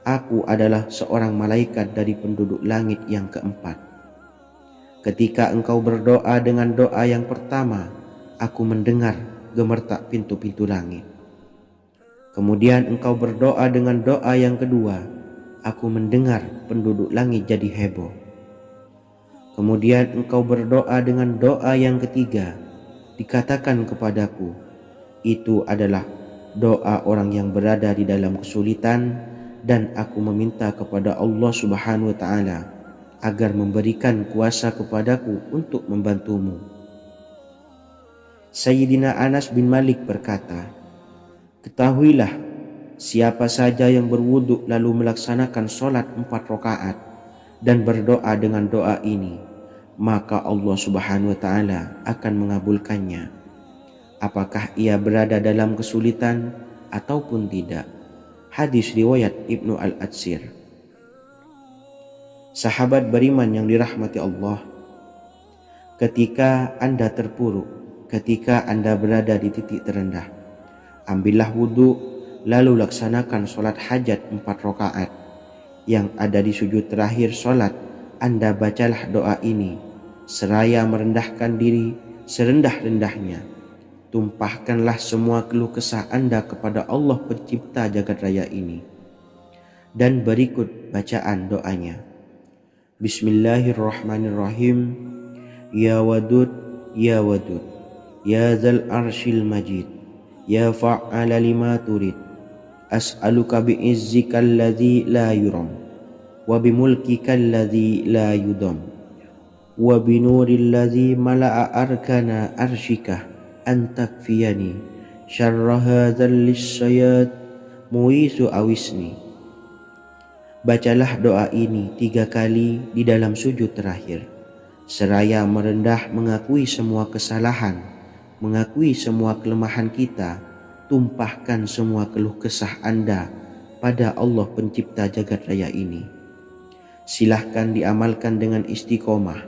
Speaker 1: aku adalah seorang malaikat dari penduduk langit yang keempat. Ketika engkau berdoa dengan doa yang pertama, aku mendengar gemertak pintu-pintu langit. Kemudian engkau berdoa dengan doa yang kedua, aku mendengar penduduk langit jadi heboh. Kemudian engkau berdoa dengan doa yang ketiga, dikatakan kepadaku, itu adalah doa orang yang berada di dalam kesulitan, dan aku meminta kepada Allah Subhanahu wa Ta'ala agar memberikan kuasa kepadaku untuk membantumu. Sayyidina Anas bin Malik berkata, ketahuilah, siapa saja yang berwudu lalu melaksanakan sholat 4 rakaat dan berdoa dengan doa ini, maka Allah Subhanahu wa Ta'ala akan mengabulkannya, apakah ia berada dalam kesulitan ataupun tidak. Hadis riwayat Ibnu Al-Atsir. Sahabat beriman yang dirahmati Allah, ketika Anda terpuruk, ketika Anda berada di titik terendah, ambillah wudu, lalu laksanakan sholat hajat 4 rakaat. Yang ada di sujud terakhir sholat, Anda bacalah doa ini, seraya merendahkan diri serendah-rendahnya. Tumpahkanlah semua keluh kesah Anda kepada Allah pencipta jagat raya ini. Dan berikut bacaan doanya. Bismillahirrahmanirrahim. Ya Wadud, Ya Wadud, Ya Dzal Arsyil Majid, Ya Fa'ala lima turid, as'aluka bi'izzika alladzi la yuram, wa bimulkika alladzi la yudam, wa binuril ladzi mala'a arkana arsyika, antakfiyani syarra hadzal lisyayat muisu awisni. Bacalah doa ini 3 kali di dalam sujud terakhir, seraya merendah mengakui semua kesalahan, mengakui semua kelemahan kita. Tumpahkan semua keluh kesah Anda pada Allah pencipta jagat raya ini. Silahkan diamalkan dengan istiqomah.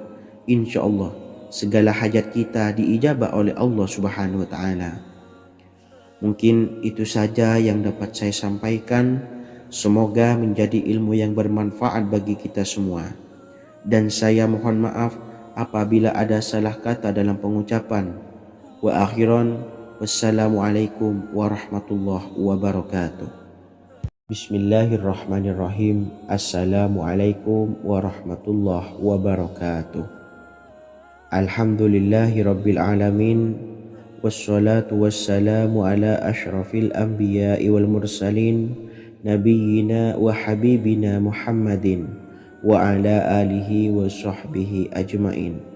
Speaker 1: Insya Allah segala hajat kita diijabah oleh Allah Subhanahu wa Ta'ala. Mungkin itu saja yang dapat saya sampaikan. Semoga menjadi ilmu yang bermanfaat bagi kita semua. Dan saya mohon maaf apabila ada salah kata dalam pengucapan. Wa akhiran, wassalamualaikum warahmatullahi wabarakatuh. Bismillahirrahmanirrahim. Assalamualaikum warahmatullahi wabarakatuh. Alhamdulillahi rabbil alamin. Wassalatu wassalamu ala ashrafil anbiya'i wal mursalin nabiyyina wa habibina Muhammadin wa ala alihi wa sahbihi ajmain.